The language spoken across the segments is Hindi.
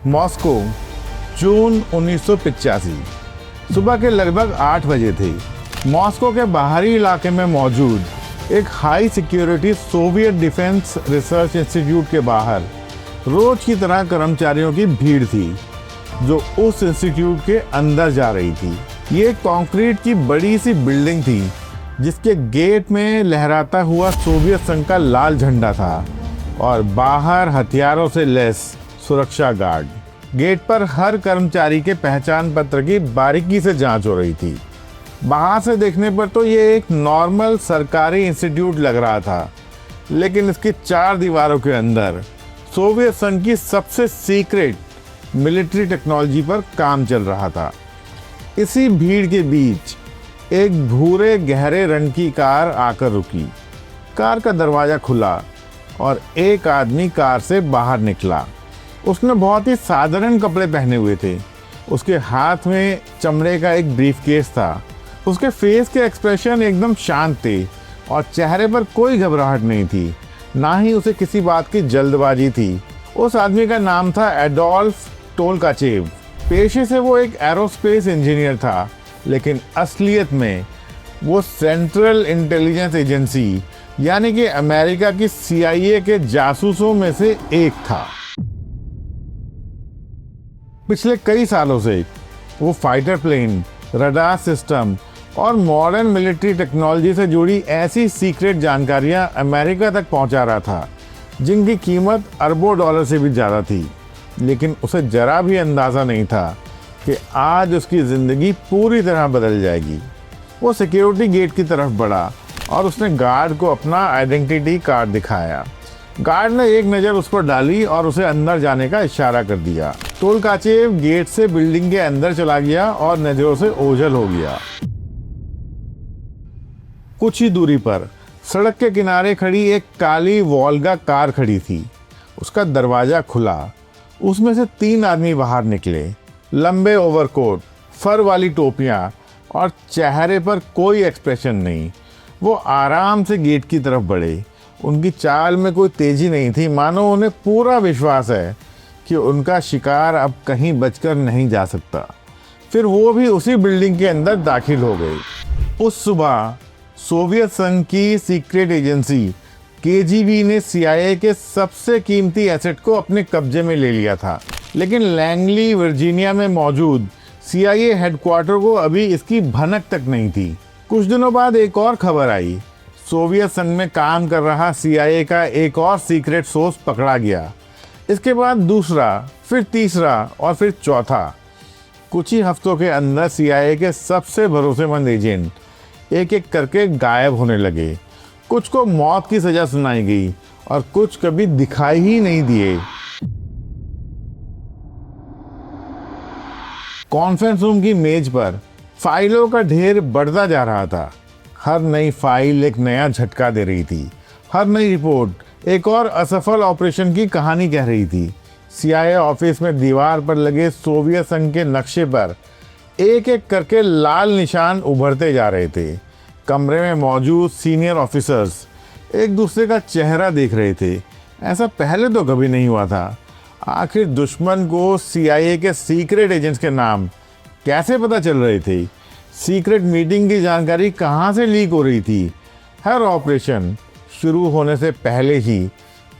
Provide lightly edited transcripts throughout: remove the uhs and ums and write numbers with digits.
मॉस्को, जून 1985। सुबह के लगभग 8 बजे थे। मॉस्को के बाहरी इलाके में मौजूद एक high security Soviet defence research institute के बाहर रोज की तरह कर्मचारियों की भीड़ थी जो उस इंस्टीट्यूट के अंदर जा रही थी। ये कंक्रीट की बड़ी सी बिल्डिंग थी जिसके गेट में लहराता हुआ सोवियत संघ का लाल झंडा था और बाहर हथियारों से लैस सुरक्षा गार्ड। गेट पर हर कर्मचारी के पहचान पत्र की बारीकी से जांच हो रही थी। बाहर से देखने पर तो ये एक नॉर्मल सरकारी इंस्टीट्यूट लग रहा था, लेकिन इसकी 4 दीवारों के अंदर सोवियत संघ की सबसे सीक्रेट मिलिट्री टेक्नोलॉजी पर काम चल रहा था। इसी भीड़ के बीच एक भूरे गहरे रंग की कार आकर रुकी। कार का दरवाज़ा खुला और एक आदमी कार से बाहर निकला। उसने बहुत ही साधारण कपड़े पहने हुए थे। उसके हाथ में चमड़े का एक ब्रीफकेस था। उसके फेस के एक्सप्रेशन एकदम शांत थे और चेहरे पर कोई घबराहट नहीं थी, ना ही उसे किसी बात की जल्दबाजी थी। उस आदमी का नाम था एडोल्फ टोलकाचेव। पेशे से वो एक एरोस्पेस इंजीनियर था, लेकिन असलियत में वो सेंट्रल इंटेलिजेंस एजेंसी यानी कि अमेरिका की CIA के जासूसों में से एक था। पिछले कई सालों से वो फाइटर प्लेन, रडार सिस्टम और मॉडर्न मिलिट्री टेक्नोलॉजी से जुड़ी ऐसी सीक्रेट जानकारियां अमेरिका तक पहुंचा रहा था जिनकी कीमत अरबों डॉलर से भी ज़्यादा थी। लेकिन उसे जरा भी अंदाज़ा नहीं था कि आज उसकी ज़िंदगी पूरी तरह बदल जाएगी। वो सिक्योरिटी गेट की तरफ बढ़ा और उसने गार्ड को अपना आइडेंटिटी कार्ड दिखाया। गार्ड ने एक नज़र उस पर डाली और उसे अंदर जाने का इशारा कर दिया। टोलकाचेव गेट से बिल्डिंग के अंदर चला गया और नज़रों से ओझल हो गया। कुछ ही दूरी पर सड़क के किनारे खड़ी एक काली वोल्गा कार खड़ी थी। उसका दरवाज़ा खुला। उसमें से 3 आदमी बाहर निकले। लंबे ओवरकोट, फर वाली टोपियाँ और चेहरे पर कोई एक्सप्रेशन नहीं। वो आराम से गेट की तरफ बढ़े। उनकी चाल में कोई तेज़ी नहीं थी, मानो उन्हें पूरा विश्वास है कि उनका शिकार अब कहीं बचकर नहीं जा सकता। फिर वो भी उसी बिल्डिंग के अंदर दाखिल हो गए। उस सुबह सोवियत संघ की सीक्रेट एजेंसी KGB ने CIA के सबसे कीमती एसेट को अपने कब्जे में ले लिया था, लेकिन लैंगली वर्जीनिया में मौजूद CIA हेडक्वार्टर को अभी इसकी भनक तक नहीं थी। कुछ दिनों बाद एक और खबर आई। सोवियत संघ में काम कर रहा CIA का एक और सीक्रेट सोर्स पकड़ा गया। इसके बाद दूसरा, फिर तीसरा और फिर चौथा। कुछ ही हफ्तों के अंदर CIA के सबसे भरोसेमंद एजेंट एक एक करके गायब होने लगे। कुछ को मौत की सजा सुनाई गई और कुछ कभी दिखाई ही नहीं दिए। कॉन्फ्रेंस रूम की मेज पर फाइलों का ढेर बढ़ता जा रहा था। हर नई फाइल एक नया झटका दे रही थी। हर नई रिपोर्ट एक और असफल ऑपरेशन की कहानी कह रही थी। CIA ऑफिस में दीवार पर लगे सोवियत संघ के नक्शे पर एक एक करके लाल निशान उभरते जा रहे थे। कमरे में मौजूद सीनियर ऑफिसर्स एक दूसरे का चेहरा देख रहे थे। ऐसा पहले तो कभी नहीं हुआ था। आखिर दुश्मन को CIA के सीक्रेट एजेंट्स के नाम कैसे पता चल रहे थे? सीक्रेट मीटिंग की जानकारी कहाँ से लीक हो रही थी? हर ऑपरेशन शुरू होने से पहले ही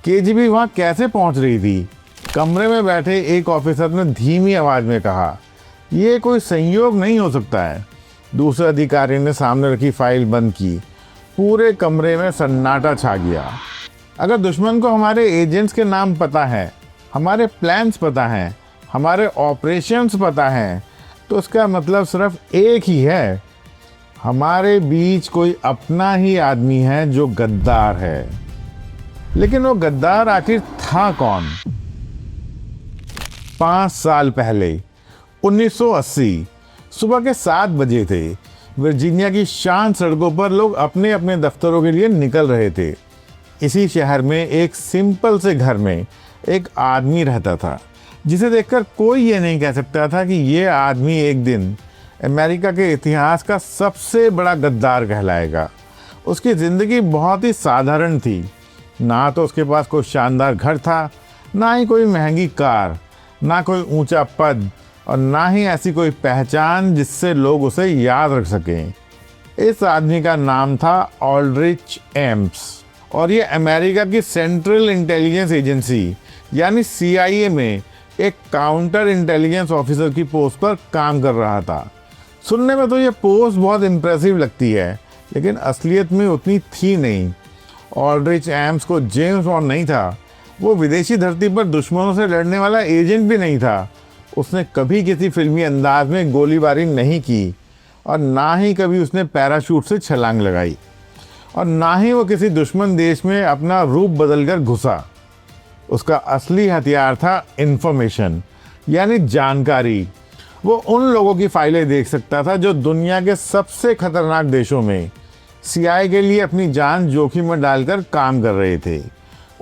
KGB वहाँ कैसे पहुँच रही थी? कमरे में बैठे एक ऑफिसर ने धीमी आवाज़ में कहा, ये कोई संयोग नहीं हो सकता है। दूसरे अधिकारी ने सामने रखी फाइल बंद की। पूरे कमरे में सन्नाटा छा गया। अगर दुश्मन को हमारे एजेंट्स के नाम पता है, हमारे प्लान्स पता हैं, हमारे ऑपरेशंस पता हैं, तो उसका मतलब सिर्फ एक ही है, हमारे बीच कोई अपना ही आदमी है जो गद्दार है। लेकिन वो गद्दार आखिर था कौन? 5 साल पहले 1980 सुबह के 7 बजे थे। वर्जीनिया की शांत सड़कों पर लोग अपने अपने दफ्तरों के लिए निकल रहे थे। इसी शहर में एक सिंपल से घर में एक आदमी रहता था जिसे देखकर कोई ये नहीं कह सकता था कि ये आदमी एक दिन अमेरिका के इतिहास का सबसे बड़ा गद्दार कहलाएगा। उसकी ज़िंदगी बहुत ही साधारण थी। ना तो उसके पास कोई शानदार घर था, ना ही कोई महंगी कार, ना कोई ऊंचा पद और ना ही ऐसी कोई पहचान जिससे लोग उसे याद रख सकें। इस आदमी का नाम था ऑल्ड्रिच एम्स और ये अमेरिका की सेंट्रल इंटेलिजेंस एजेंसी यानी CIA में एक काउंटर इंटेलिजेंस ऑफिसर की पोस्ट पर काम कर रहा था। सुनने में तो ये पोस्ट बहुत इम्प्रेसिव लगती है, लेकिन असलियत में उतनी थी नहीं। ऑल्ड्रिच एम्स को जेम्स बॉन्ड नहीं था, वो विदेशी धरती पर दुश्मनों से लड़ने वाला एजेंट भी नहीं था। उसने कभी किसी फिल्मी अंदाज में गोलीबारी नहीं की और ना ही कभी उसने पैराशूट से छलांग लगाई और ना ही वो किसी दुश्मन देश में अपना रूप बदलकर घुसा। उसका असली हथियार था इंफॉर्मेशन यानी जानकारी। वो उन लोगों की फाइलें देख सकता था जो दुनिया के सबसे खतरनाक देशों में CIA के लिए अपनी जान जोखिम में डालकर काम कर रहे थे।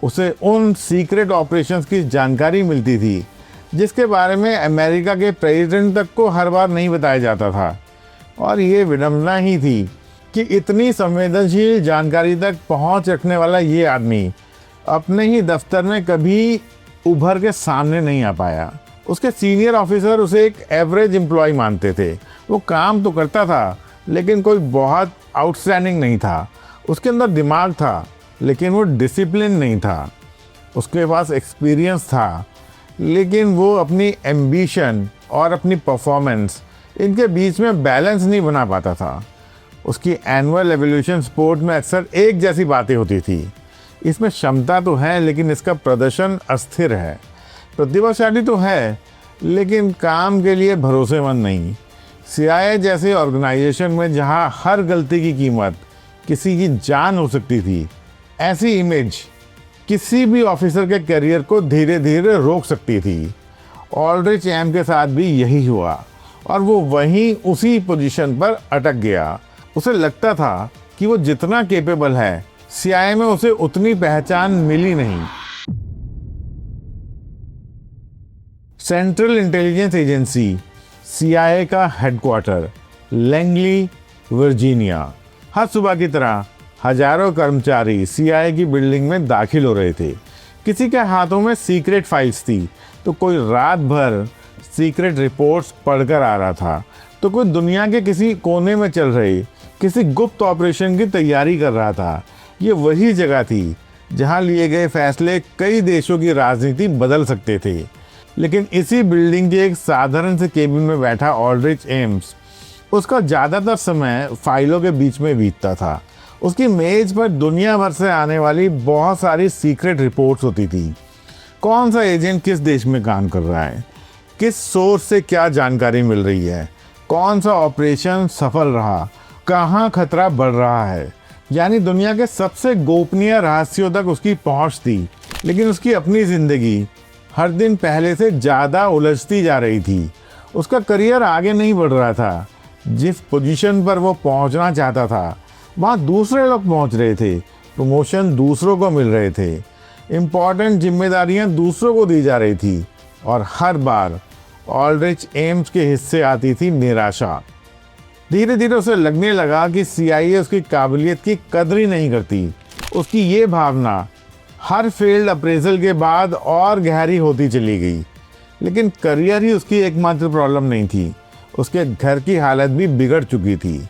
उसे उन सीक्रेट ऑपरेशंस की जानकारी मिलती थी जिसके बारे में अमेरिका के प्रेसिडेंट तक को हर बार नहीं बताया जाता था। और ये विडंबना ही थी कि इतनी संवेदनशील जानकारी तक पहुंच रखने वाला ये आदमी अपने ही दफ्तर में कभी उभर के सामने नहीं आ पाया। उसके सीनियर ऑफिसर उसे एक एवरेज एम्प्लॉय मानते थे। वो काम तो करता था लेकिन कोई बहुत आउटस्टैंडिंग नहीं था। उसके अंदर दिमाग था लेकिन वो डिसिप्लिन नहीं था। उसके पास एक्सपीरियंस था लेकिन वो अपनी एम्बिशन और अपनी परफॉर्मेंस इनके बीच में बैलेंस नहीं बना पाता था। उसकी एनुअल एवोल्यूशन रिपोर्ट में अक्सर एक जैसी बातें होती थी, इसमें क्षमता तो है लेकिन इसका प्रदर्शन अस्थिर है, प्रतिभाशाली तो है लेकिन काम के लिए भरोसेमंद नहीं। CIA जैसे ऑर्गेनाइजेशन में जहां हर गलती की कीमत किसी की जान हो सकती थी, ऐसी इमेज किसी भी ऑफिसर के करियर को धीरे धीरे रोक सकती थी। ऑल्ड्रिच एम के साथ भी यही हुआ और वो वहीं उसी पोजीशन पर अटक गया। उसे लगता था कि वो जितना कैपेबल है CIA में उसे उतनी पहचान मिली नहीं। सेंट्रल इंटेलिजेंस एजेंसी CIA का हेडक्वार्टर लैंगली, वर्जीनिया। हर सुबह की तरह हजारों कर्मचारी CIA की बिल्डिंग में दाखिल हो रहे थे। किसी के हाथों में सीक्रेट फाइल्स थी तो कोई रात भर सीक्रेट रिपोर्ट्स पढ़कर आ रहा था, तो कोई दुनिया के किसी कोने में चल रहे किसी गुप्त ऑपरेशन की तैयारी कर रहा था। ये वही जगह थी जहां लिए गए फैसले कई देशों की राजनीति बदल सकते थे। लेकिन इसी बिल्डिंग के एक साधारण से केबिन में बैठा ऑल्ड्रिच एम्स, उसका ज़्यादातर समय फाइलों के बीच में बीतता था। उसकी मेज पर दुनिया भर से आने वाली बहुत सारी सीक्रेट रिपोर्ट्स होती थी। कौन सा एजेंट किस देश में काम कर रहा है, किस सोर्स से क्या जानकारी मिल रही है, कौन सा ऑपरेशन सफल रहा, कहाँ खतरा बढ़ रहा है। यानी दुनिया के सबसे गोपनीय रहस्यों तक उसकी पहुँच थी। लेकिन उसकी अपनी ज़िंदगी हर दिन पहले से ज़्यादा उलझती जा रही थी। उसका करियर आगे नहीं बढ़ रहा था। जिस पोजीशन पर वो पहुंचना चाहता था वहाँ दूसरे लोग पहुंच रहे थे, प्रमोशन दूसरों को मिल रहे थे, इम्पॉर्टेंट जिम्मेदारियां दूसरों को दी जा रही थी और हर बार ऑल्ड्रिच एम्स के हिस्से आती थी निराशा। धीरे धीरे उसे लगने लगा कि CIA उसकी काबिलियत की कदर ही नहीं करती। उसकी ये भावना हर फील्ड अप्रेजल के बाद और गहरी होती चली गई। लेकिन करियर ही उसकी एकमात्र प्रॉब्लम नहीं थी। उसके घर की हालत भी बिगड़ चुकी थी।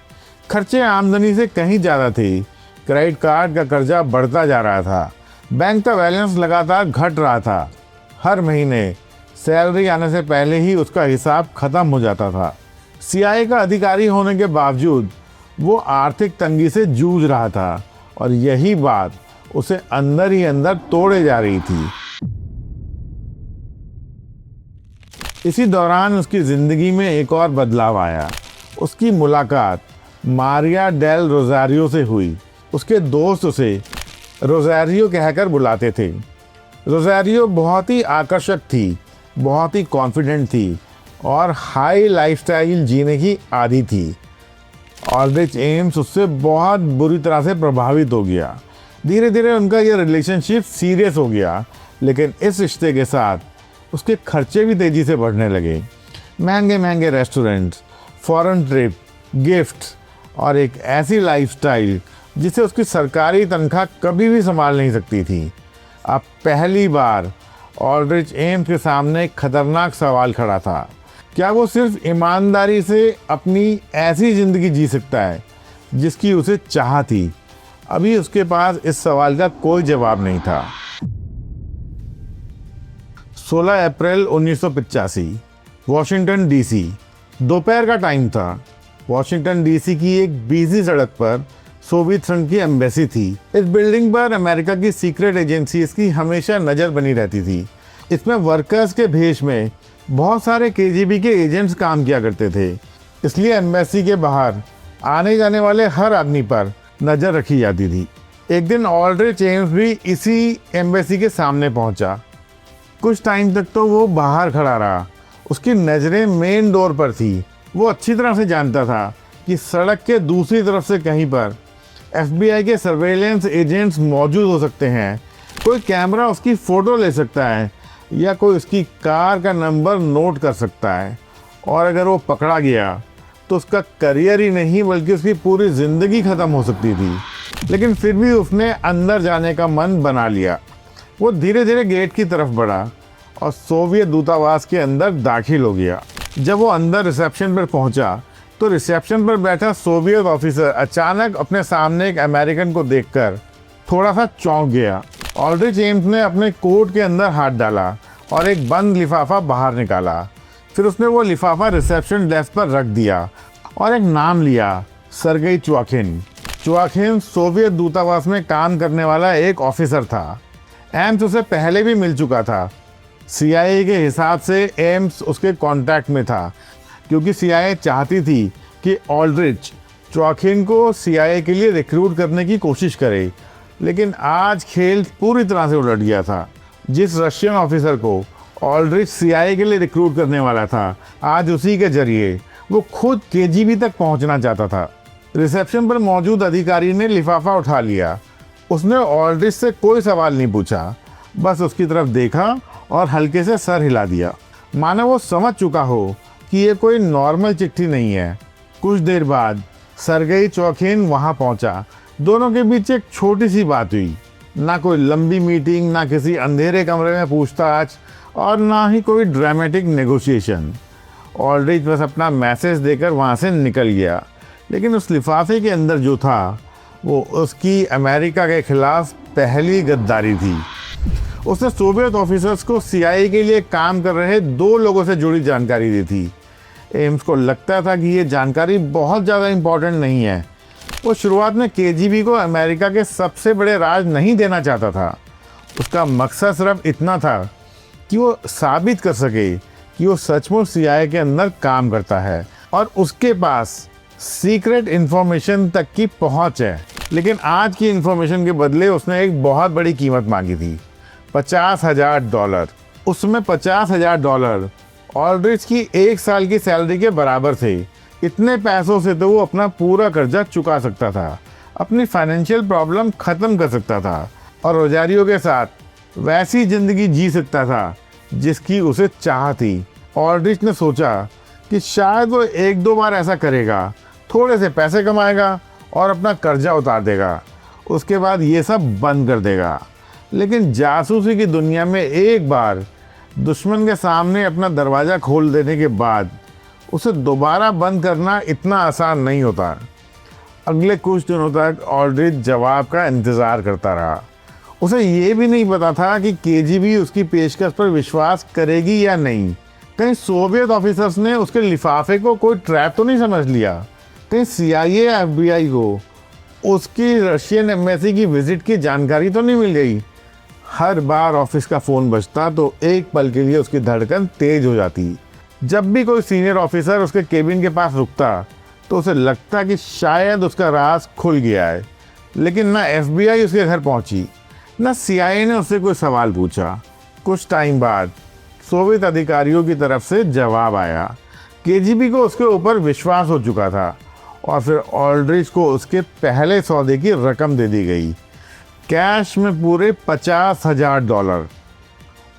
खर्चे आमदनी से कहीं ज़्यादा थे। क्रेडिट कार्ड का कर्जा बढ़ता जा रहा था। बैंक का बैलेंस लगातार घट रहा था। हर महीने सैलरी आने से पहले ही उसका हिसाब खत्म हो जाता था। CIA का अधिकारी होने के बावजूद वो आर्थिक तंगी से जूझ रहा था और यही बात उसे अंदर ही अंदर तोड़े जा रही थी। इसी दौरान उसकी ज़िंदगी में एक और बदलाव आया। उसकी मुलाकात मारिया डेल रोज़ारियो से हुई। उसके दोस्त उसे रोज़ारियो कहकर बुलाते थे। रोज़ारियो बहुत ही आकर्षक थी, बहुत ही कॉन्फिडेंट थी और हाई लाइफस्टाइल जीने की आदी थी। ऑल्ड्रिच एम्स उससे बहुत बुरी तरह से प्रभावित हो गया। धीरे धीरे उनका ये रिलेशनशिप सीरियस हो गया। लेकिन इस रिश्ते के साथ उसके खर्चे भी तेज़ी से बढ़ने लगे। महंगे महंगे रेस्टोरेंट्स, फॉरेन ट्रिप, गिफ्ट और एक ऐसी लाइफस्टाइल जिसे उसकी सरकारी तनख्वाह कभी भी संभाल नहीं सकती थी। अब पहली बार ऑल्ड्रिच एम्स के सामने एक खतरनाक सवाल खड़ा था। क्या वो सिर्फ ईमानदारी से अपनी ऐसी ज़िंदगी जी सकता है जिसकी उसे चाह थी? अभी उसके पास इस सवाल का कोई जवाब नहीं था। 16 अप्रैल 1985, वॉशिंगटन डीसी। दोपहर का टाइम था। वॉशिंगटन डीसी की एक बिजी सड़क पर सोवियत संघ की एम्बेसी थी। इस बिल्डिंग पर अमेरिका की सीक्रेट एजेंसीज की हमेशा नज़र बनी रहती थी। इसमें वर्कर्स के भेष में बहुत सारे केजीबी के एजेंट्स काम किया करते थे, इसलिए एम्बेसी के बाहर आने जाने वाले हर आदमी पर नज़र रखी जाती थी। एक दिन ऑल्ड्रिच एम्स भी इसी एम्बेसी के सामने पहुंचा। कुछ टाइम तक तो वो बाहर खड़ा रहा। उसकी नज़रें मेन डोर पर थी। वो अच्छी तरह से जानता था कि सड़क के दूसरी तरफ से कहीं पर FBI के सर्वेलेंस एजेंट्स मौजूद हो सकते हैं। कोई कैमरा उसकी फ़ोटो ले सकता है या कोई उसकी कार का नंबर नोट कर सकता है, और अगर वो पकड़ा गया तो उसका करियर ही नहीं बल्कि उसकी पूरी ज़िंदगी ख़त्म हो सकती थी। लेकिन फिर भी उसने अंदर जाने का मन बना लिया। वो धीरे धीरे गेट की तरफ बढ़ा और सोवियत दूतावास के अंदर दाखिल हो गया। जब वो अंदर रिसेप्शन पर पहुंचा तो रिसेप्शन पर बैठा सोवियत ऑफिसर अचानक अपने सामने एक अमेरिकन को देखकर थोड़ा सा चौंक गया। ऑल्ड्रिच एम्स ने अपने कोट के अंदर हाथ डाला और एक बंद लिफाफा बाहर निकाला। फिर उसने वो लिफाफा रिसेप्शन डेस्क पर रख दिया और एक नाम लिया, सर्गेई च्वाखिन। च्वाखिन सोवियत दूतावास में काम करने वाला एक ऑफिसर था। एम्स उसे पहले भी मिल चुका था। CIA के हिसाब से एम्स उसके कांटेक्ट में था, क्योंकि CIA चाहती थी कि ऑल्ड्रिच च्वाखिन को CIA के लिए रिक्रूट करने की कोशिश करे। लेकिन आज खेल पूरी तरह से उलट गया था। जिस रशियन ऑफिसर को ऑल्ड्रिच CIA के लिए रिक्रूट करने वाला था, आज उसी के जरिए वो खुद KGB तक पहुंचना चाहता था। रिसेप्शन पर मौजूद अधिकारी ने लिफाफा उठा लिया। उसने ऑल्ड्रिच से कोई सवाल नहीं पूछा, बस उसकी तरफ देखा और हल्के से सर हिला दिया, मानो वो समझ चुका हो कि ये कोई नॉर्मल चिट्ठी नहीं है। कुछ देर बाद सर्गेई च्वाखिन वहाँ पहुँचा। दोनों के बीच एक छोटी सी बात हुई। ना कोई लंबी मीटिंग, ना किसी अंधेरे कमरे में पूछताछ, और ना ही कोई ड्रामेटिक नेगोशिएशन। ऑल्ड्रिच बस अपना मैसेज देकर वहाँ से निकल गया। लेकिन उस लिफाफे के अंदर जो था वो उसकी अमेरिका के खिलाफ पहली गद्दारी थी। उसने सोवियत ऑफिसर्स को CIA के लिए काम कर रहे 2 लोगों से जुड़ी जानकारी दी थी। एम्स को लगता था कि ये जानकारी बहुत ज़्यादा इम्पोर्टेंट नहीं है। वो शुरुआत में KGB को अमेरिका के सबसे बड़े राज नहीं देना चाहता था। उसका मकसद सिर्फ इतना था कि वो साबित कर सके कि वो सचमुच CIA के अंदर काम करता है और उसके पास सीक्रेट इन्फॉर्मेशन तक की पहुंच है। लेकिन आज की इन्फॉर्मेशन के बदले उसने एक बहुत बड़ी कीमत मांगी थी, $50,000। उसमें $50,000 ऑल्ड्रिच की 1 साल की सैलरी के बराबर थे। इतने पैसों से तो वो अपना पूरा कर्जा चुका सकता था, अपनी फाइनेंशियल प्रॉब्लम ख़त्म कर सकता था और रोजारियो के साथ वैसी ज़िंदगी जी सकता था जिसकी उसे चाह थी। ऑल्ड्रिच ने सोचा कि शायद वो 1-2 बार ऐसा करेगा, थोड़े से पैसे कमाएगा और अपना कर्जा उतार देगा। उसके बाद ये सब बंद कर देगा। लेकिन जासूसी की दुनिया में एक बार दुश्मन के सामने अपना दरवाज़ा खोल देने के बाद उसे दोबारा बंद करना इतना आसान नहीं होता। अगले कुछ दिनों तक ऑल्ड्रिच जवाब का इंतज़ार करता रहा। उसे ये भी नहीं पता था कि KGB उसकी पेशकश पर विश्वास करेगी या नहीं। कहीं सोवियत ऑफिसर्स ने उसके लिफाफे को कोई ट्रैप तो नहीं समझ लिया। कहीं CIA या FBI को उसकी रशियन एम्बेसी की विजिट की जानकारी तो नहीं मिल गई। हर बार ऑफिस का फ़ोन बजता तो एक पल के लिए उसकी धड़कन तेज हो जाती। जब भी कोई सीनियर ऑफिसर उसके केबिन के पास रुकता तो उसे लगता कि शायद उसका राज खुल गया है। लेकिन ना FBI उसके घर पहुंची, ना CIA ने उससे कोई सवाल पूछा। कुछ टाइम बाद सोवियत अधिकारियों की तरफ से जवाब आया। KGB को उसके ऊपर विश्वास हो चुका था और फिर ऑल्ड्रिच को उसके पहले सौदे की रकम दे दी गई, कैश में पूरे $50,000।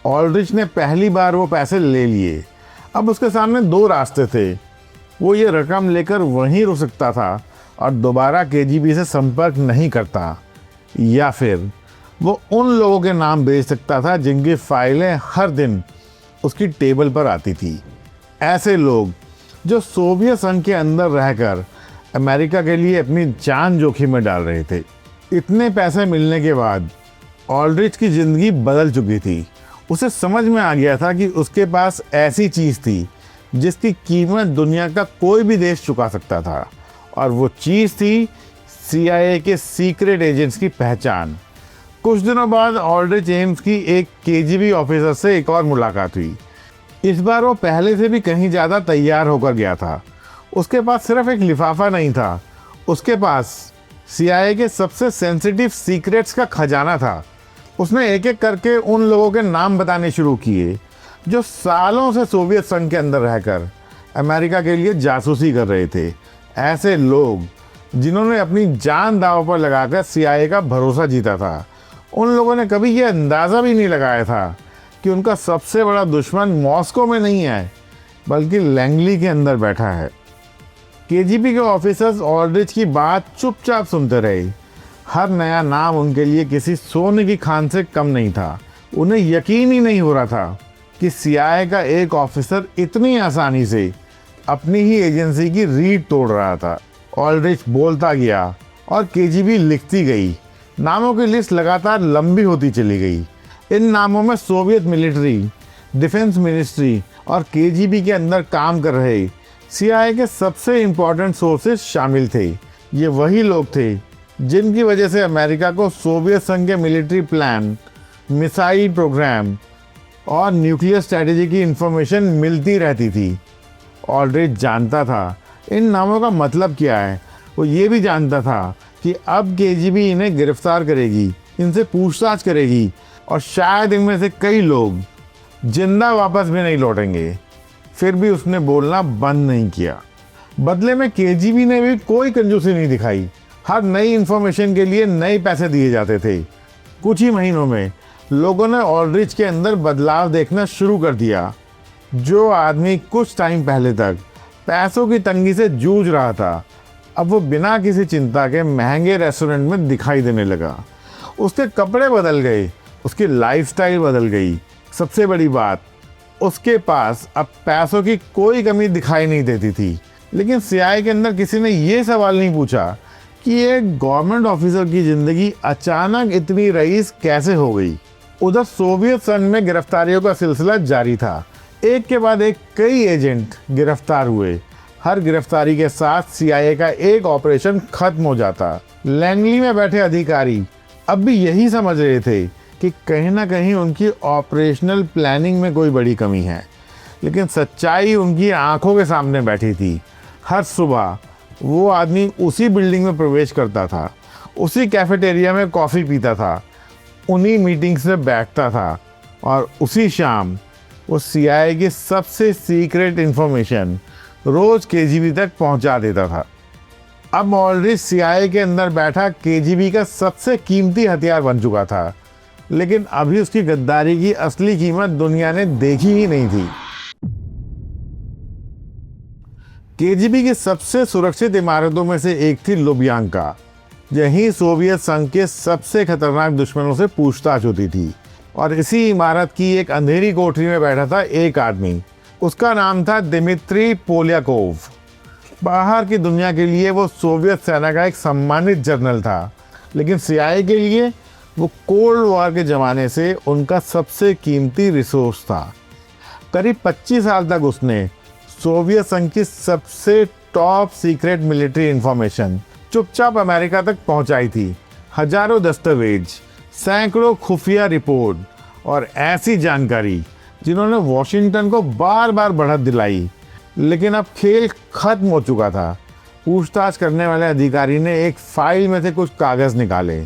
ऑल्ड्रिच ने पहली बार वो पैसे ले लिए। अब उसके सामने 2 रास्ते थे। वो ये रकम लेकर वहीं रुक सकता था और दोबारा KGB से संपर्क नहीं करता, या फिर वो उन लोगों के नाम भेज सकता था जिनकी फाइलें हर दिन उसकी टेबल पर आती थी। ऐसे लोग जो सोवियत संघ के अंदर रहकर अमेरिका के लिए अपनी जान जोखिम में डाल रहे थे। इतने पैसे मिलने के बाद ऑल्ड्रिच की ज़िंदगी बदल चुकी थी। उसे समझ में आ गया था कि उसके पास ऐसी चीज़ थी जिसकी कीमत दुनिया का कोई भी देश चुका सकता था, और वो चीज़ थी CIA के सीक्रेट एजेंट्स की पहचान। कुछ दिनों बाद ऑल्ड्रिच एम्स की एक KGB ऑफिसर से एक और मुलाकात हुई। इस बार वो पहले से भी कहीं ज़्यादा तैयार होकर गया था। उसके पास सिर्फ एक लिफाफा नहीं था, उसके पास CIA के सबसे सेंसिटिव सीक्रेट्स का खजाना था। उसने एक एक करके उन लोगों के नाम बताने शुरू किए जो सालों से सोवियत संघ के अंदर रहकर अमेरिका के लिए जासूसी कर रहे थे। ऐसे लोग जिन्होंने अपनी जान दांव पर लगाकर CIA का भरोसा जीता था। उन लोगों ने कभी ये अंदाज़ा भी नहीं लगाया था कि उनका सबसे बड़ा दुश्मन मॉस्को में नहीं है, बल्कि लैंगली के अंदर बैठा है। KGB के ऑफिसर्स ऑल्ड्रिच की बात चुपचाप सुनते रहे। हर नया नाम उनके लिए किसी सोने की खान से कम नहीं था। उन्हें यकीन ही नहीं हो रहा था कि CIA का एक ऑफिसर इतनी आसानी से अपनी ही एजेंसी की रीढ़ तोड़ रहा था। ऑल्ड्रिच बोलता गया और KGB लिखती गई। नामों की लिस्ट लगातार लंबी होती चली गई। इन नामों में सोवियत मिलिट्री, डिफेंस मिनिस्ट्री और KGB के अंदर काम कर रहे CIA के सबसे इम्पोर्टेंट सोर्सेस शामिल थे। ये वही लोग थे जिनकी वजह से अमेरिका को सोवियत संघ के मिलिट्री प्लान, मिसाइल प्रोग्राम और न्यूक्लियर स्ट्रैटेजी की इंफॉर्मेशन मिलती रहती थी। ऑल्ड्रिच जानता था इन नामों का मतलब क्या है। वो ये भी जानता था कि अब KGB इन्हें गिरफ्तार करेगी, इनसे पूछताछ करेगी और शायद इनमें से कई लोग जिंदा वापस भी नहीं लौटेंगे। फिर भी उसने बोलना बंद नहीं किया। बदले में KGB ने भी कोई कंजूसी नहीं दिखाई। हर नई इंफॉर्मेशन के लिए नए पैसे दिए जाते थे। कुछ ही महीनों में लोगों ने ऑल्ड्रिच के अंदर बदलाव देखना शुरू कर दिया। जो आदमी कुछ टाइम पहले तक पैसों की तंगी से जूझ रहा था, अब वो बिना किसी चिंता के महंगे रेस्टोरेंट में दिखाई देने लगा। उसके कपड़े बदल गए, उसकी लाइफस्टाइल बदल गई। सबसे बड़ी बात, उसके पास अब पैसों की कोई कमी दिखाई नहीं देती थी। लेकिन CIA के अंदर किसी ने ये सवाल नहीं पूछा कि एक गवर्नमेंट ऑफिसर की ज़िंदगी अचानक इतनी रईस कैसे हो गई। उधर सोवियत संघ में गिरफ्तारियों का सिलसिला जारी था। एक के बाद एक कई एजेंट गिरफ्तार हुए। हर गिरफ्तारी के साथ CIA का एक ऑपरेशन खत्म हो जाता। लैंगली में बैठे अधिकारी अब भी यही समझ रहे थे कि कहीं ना कहीं उनकी ऑपरेशनल प्लानिंग में कोई बड़ी कमी है, लेकिन सच्चाई उनकी आंखों के सामने बैठी थी। हर सुबह वो आदमी उसी बिल्डिंग में प्रवेश करता था, उसी कैफेटेरिया में कॉफ़ी पीता था, उन्हीं मीटिंग्स में बैठता था, और उसी शाम वो CIA की सबसे सीक्रेट इंफॉर्मेशन रोज़ KGB तक पहुंचा देता था। अब ऑल्ड्रिच CIA के अंदर बैठा KGB का सबसे कीमती हथियार बन चुका था, लेकिन अभी उसकी गद्दारी की असली कीमत दुनिया ने देखी ही नहीं थी। KGB की सबसे सुरक्षित इमारतों में से एक थी लुब्यांका। यहीं सोवियत संघ के सबसे खतरनाक दुश्मनों से पूछताछ होती थी। और इसी इमारत की एक अंधेरी कोठरी में बैठा था एक आदमी। उसका नाम था दिमित्री पोलियाकोव। बाहर की दुनिया के लिए वो सोवियत सेना का एक सम्मानित जनरल था, लेकिन CIA के लिए वो कोल्ड वॉर के ज़माने से उनका सबसे कीमती रिसोर्स था। करीब 25 साल तक उसने सोवियत संघ की सबसे टॉप सीक्रेट मिलिट्री इंफॉर्मेशन चुपचाप अमेरिका तक पहुंचाई थी। हजारों दस्तावेज, सैकड़ों खुफिया रिपोर्ट और ऐसी जानकारी जिन्होंने वॉशिंगटन को बार बार बढ़त दिलाई। लेकिन अब खेल खत्म हो चुका था। पूछताछ करने वाले अधिकारी ने एक फाइल में से कुछ कागज़ निकाले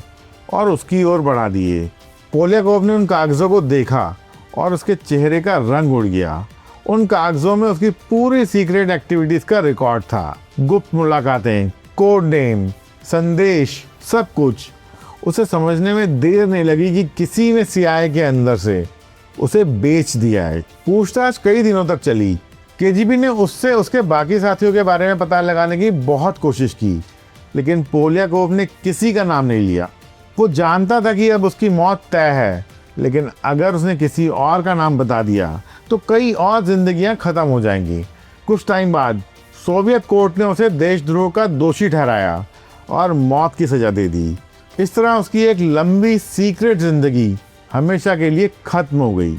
और उसकी ओर बढ़ा दिए। पोलियाकोव ने उन कागज़ों को देखा और उसके चेहरे का रंग उड़ गया। उन कागज़ों में उसकी पूरी सीक्रेट एक्टिविटीज़ का रिकॉर्ड था। गुप्त मुलाकातें, कोड नेम, संदेश, सब कुछ। उसे समझने में देर नहीं लगी कि किसी ने CIA के अंदर से उसे बेच दिया है। पूछताछ कई दिनों तक चली। KGB ने उससे उसके बाकी साथियों के बारे में पता लगाने की बहुत कोशिश की, लेकिन पोलियाकोव ने किसी का नाम नहीं लिया। वो जानता था कि अब उसकी मौत तय है, लेकिन अगर उसने किसी और का नाम बता दिया तो कई और जिंदगियां खत्म हो जाएंगी। कुछ टाइम बाद सोवियत कोर्ट ने उसे देशद्रोह का दोषी ठहराया और मौत की सजा दे दी। इस तरह उसकी एक लंबी सीक्रेट जिंदगी हमेशा के लिए खत्म हो गई।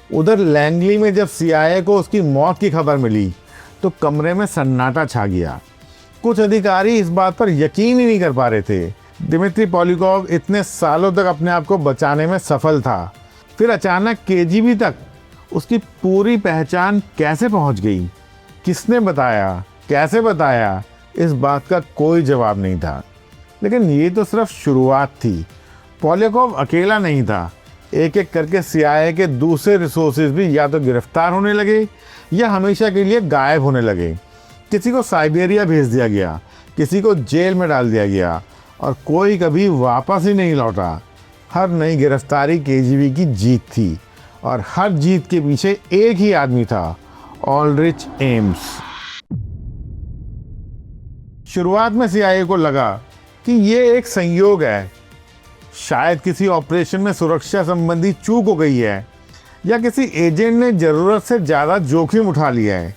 उधर लैंगली में जब CIA को उसकी मौत की खबर मिली तो कमरे में सन्नाटा छा गया। कुछ अधिकारी इस बात पर यकीन ही नहीं कर पा रहे थे। दिमित्री पोलिकोव इतने सालों तक अपने आप को बचाने में सफल था, फिर अचानक KGB तक उसकी पूरी पहचान कैसे पहुंच गई? किसने बताया, कैसे बताया? इस बात का कोई जवाब नहीं था। लेकिन ये तो सिर्फ शुरुआत थी। पोलिकोव अकेला नहीं था। एक एक करके CIA के दूसरे रिसोर्सेज भी या तो गिरफ्तार होने लगे या हमेशा के लिए गायब होने लगे। किसी को साइबेरिया भेज दिया गया, किसी को जेल में डाल दिया गया और कोई कभी वापस ही नहीं लौटा। हर नई गिरफ्तारी KGB की जीत थी और हर जीत के पीछे एक ही आदमी था, ऑल्ड्रिच एम्स। शुरुआत में CIA को लगा कि ये एक संयोग है, शायद किसी ऑपरेशन में सुरक्षा संबंधी चूक हो गई है या किसी एजेंट ने ज़रूरत से ज़्यादा जोखिम उठा लिया है।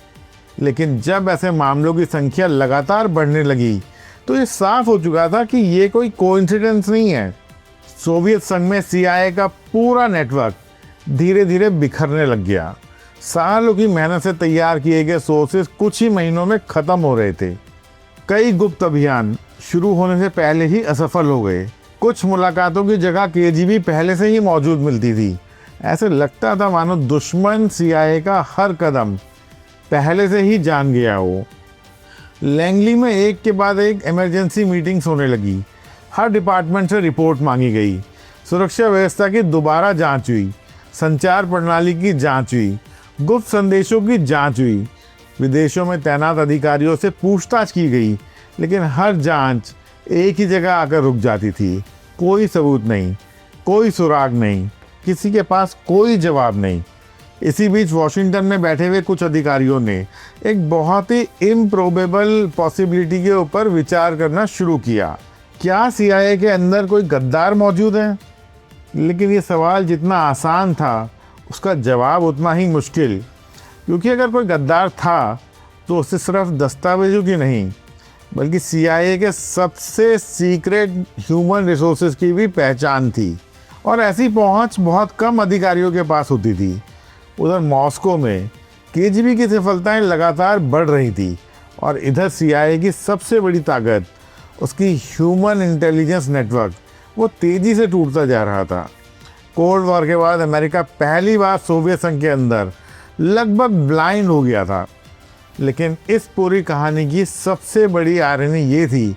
लेकिन जब ऐसे मामलों की संख्या लगातार बढ़ने लगी तो ये साफ हो चुका था कि ये कोई कोइंसिडेंस नहीं है। सोवियत संघ में CIA का पूरा नेटवर्क धीरे धीरे बिखरने लग गया। सालों की मेहनत से तैयार किए गए सोर्सेज कुछ ही महीनों में ख़त्म हो रहे थे। कई गुप्त अभियान शुरू होने से पहले ही असफल हो गए। कुछ मुलाकातों की जगह KGB पहले से ही मौजूद मिलती थी। ऐसे लगता था मानो दुश्मन CIA का हर कदम पहले से ही जान गया हो। लैंगली में एक के बाद एक इमरजेंसी मीटिंग्स होने लगी। हर डिपार्टमेंट से रिपोर्ट मांगी गई। सुरक्षा व्यवस्था की दोबारा जांच हुई, संचार प्रणाली की जांच हुई, गुप्त संदेशों की जांच हुई, विदेशों में तैनात अधिकारियों से पूछताछ की गई। लेकिन हर जांच एक ही जगह आकर रुक जाती थी। कोई सबूत नहीं, कोई सुराग नहीं, किसी के पास कोई जवाब नहीं। इसी बीच वॉशिंगटन में बैठे हुए कुछ अधिकारियों ने एक बहुत ही इम्प्रोबेबल पॉसिबिलिटी के ऊपर विचार करना शुरू किया। क्या CIA के अंदर कोई गद्दार मौजूद है? लेकिन ये सवाल जितना आसान था उसका जवाब उतना ही मुश्किल, क्योंकि अगर कोई गद्दार था तो उससे सिर्फ दस्तावेजों की नहीं बल्कि CIA के सबसे सीक्रेट ह्यूमन रिसोर्सेज की भी पहचान थी, और ऐसी पहुंच बहुत कम अधिकारियों के पास होती थी। उधर मॉस्को में KGB की सफलताएं लगातार बढ़ रही थी और इधर CIA की सबसे बड़ी ताकत, उसकी ह्यूमन इंटेलिजेंस नेटवर्क, वो तेज़ी से टूटता जा रहा था। कोल्ड वॉर के बाद अमेरिका पहली बार सोवियत संघ के अंदर लगभग ब्लाइंड हो गया था। लेकिन इस पूरी कहानी की सबसे बड़ी आयरनी ये थी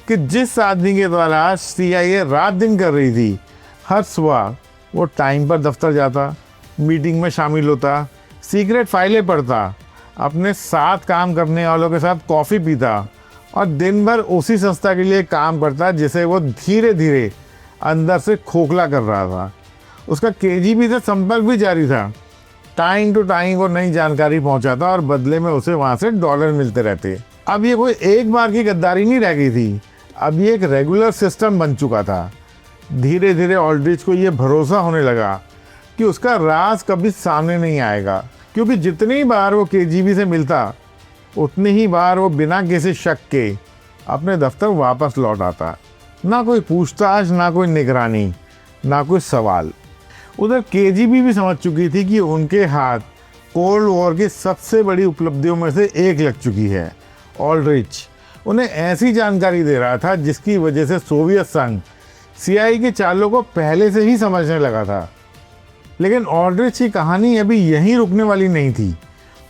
कि जिस आदमी के द्वारा CIA रात दिन कर रही थी, हर सुबह वो टाइम पर दफ्तर जाता, मीटिंग में शामिल होता, सीक्रेट फाइलें पढ़ता, अपने साथ काम करने वालों के साथ कॉफ़ी पीता और दिन भर उसी संस्था के लिए काम करता जिसे वो धीरे धीरे अंदर से खोखला कर रहा था। उसका KGB से संपर्क भी जारी था। टाइम टू टाइम वो नई जानकारी पहुंचाता और बदले में उसे वहाँ से डॉलर मिलते रहते। अब ये कोई एक बार की गद्दारी नहीं रह गई थी, अब ये एक रेगुलर सिस्टम बन चुका था। धीरे धीरे ऑल्ड्रिच को ये भरोसा होने लगा कि उसका राज कभी सामने नहीं आएगा, क्योंकि जितनी बार वो KGB से मिलता उतनी ही बार वो बिना किसी शक के अपने दफ्तर वापस लौट आता। ना कोई पूछताछ, ना कोई निगरानी, ना कोई सवाल। उधर KGB भी समझ चुकी थी कि उनके हाथ कोल्ड वॉर की सबसे बड़ी उपलब्धियों में से एक लग चुकी है। ऑल्ड्रिच उन्हें ऐसी जानकारी दे रहा था जिसकी वजह से सोवियत संघ CIA की चालों को पहले से ही समझने लगा था। लेकिन ऑल्ड्रिच की कहानी अभी यहीं रुकने वाली नहीं थी।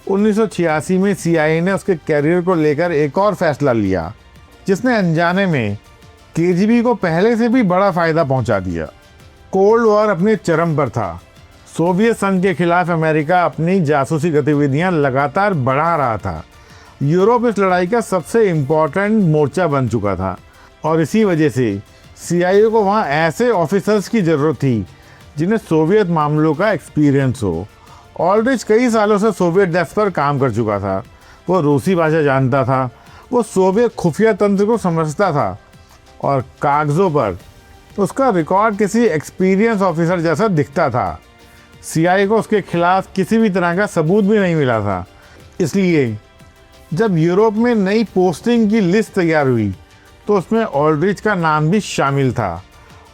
1986 में CIA ने उसके कैरियर को लेकर एक और फैसला लिया, जिसने अनजाने में KGB को पहले से भी बड़ा फायदा पहुंचा दिया। कोल्ड वॉर अपने चरम पर था। सोवियत संघ के खिलाफ अमेरिका अपनी जासूसी गतिविधियां लगातार बढ़ा रहा था। यूरोप इस लड़ाई का सबसे इम्पोर्टेंट मोर्चा बन चुका था और इसी वजह से CIA को वहां ऐसे ऑफिसर्स की ज़रूरत थी जिन्हें सोवियत मामलों का एक्सपीरियंस हो। ऑल्ड्रिच कई सालों से सोवियत डेस्क पर काम कर चुका था। वो रूसी भाषा जानता था, वो सोवियत खुफिया तंत्र को समझता था और कागज़ों पर उसका रिकॉर्ड किसी एक्सपीरियंस ऑफिसर जैसा दिखता था। सीआईए को उसके खिलाफ किसी भी तरह का सबूत भी नहीं मिला था। इसलिए जब यूरोप में नई पोस्टिंग की लिस्ट तैयार हुई तो उसमें ऑल्ड्रिच का नाम भी शामिल था।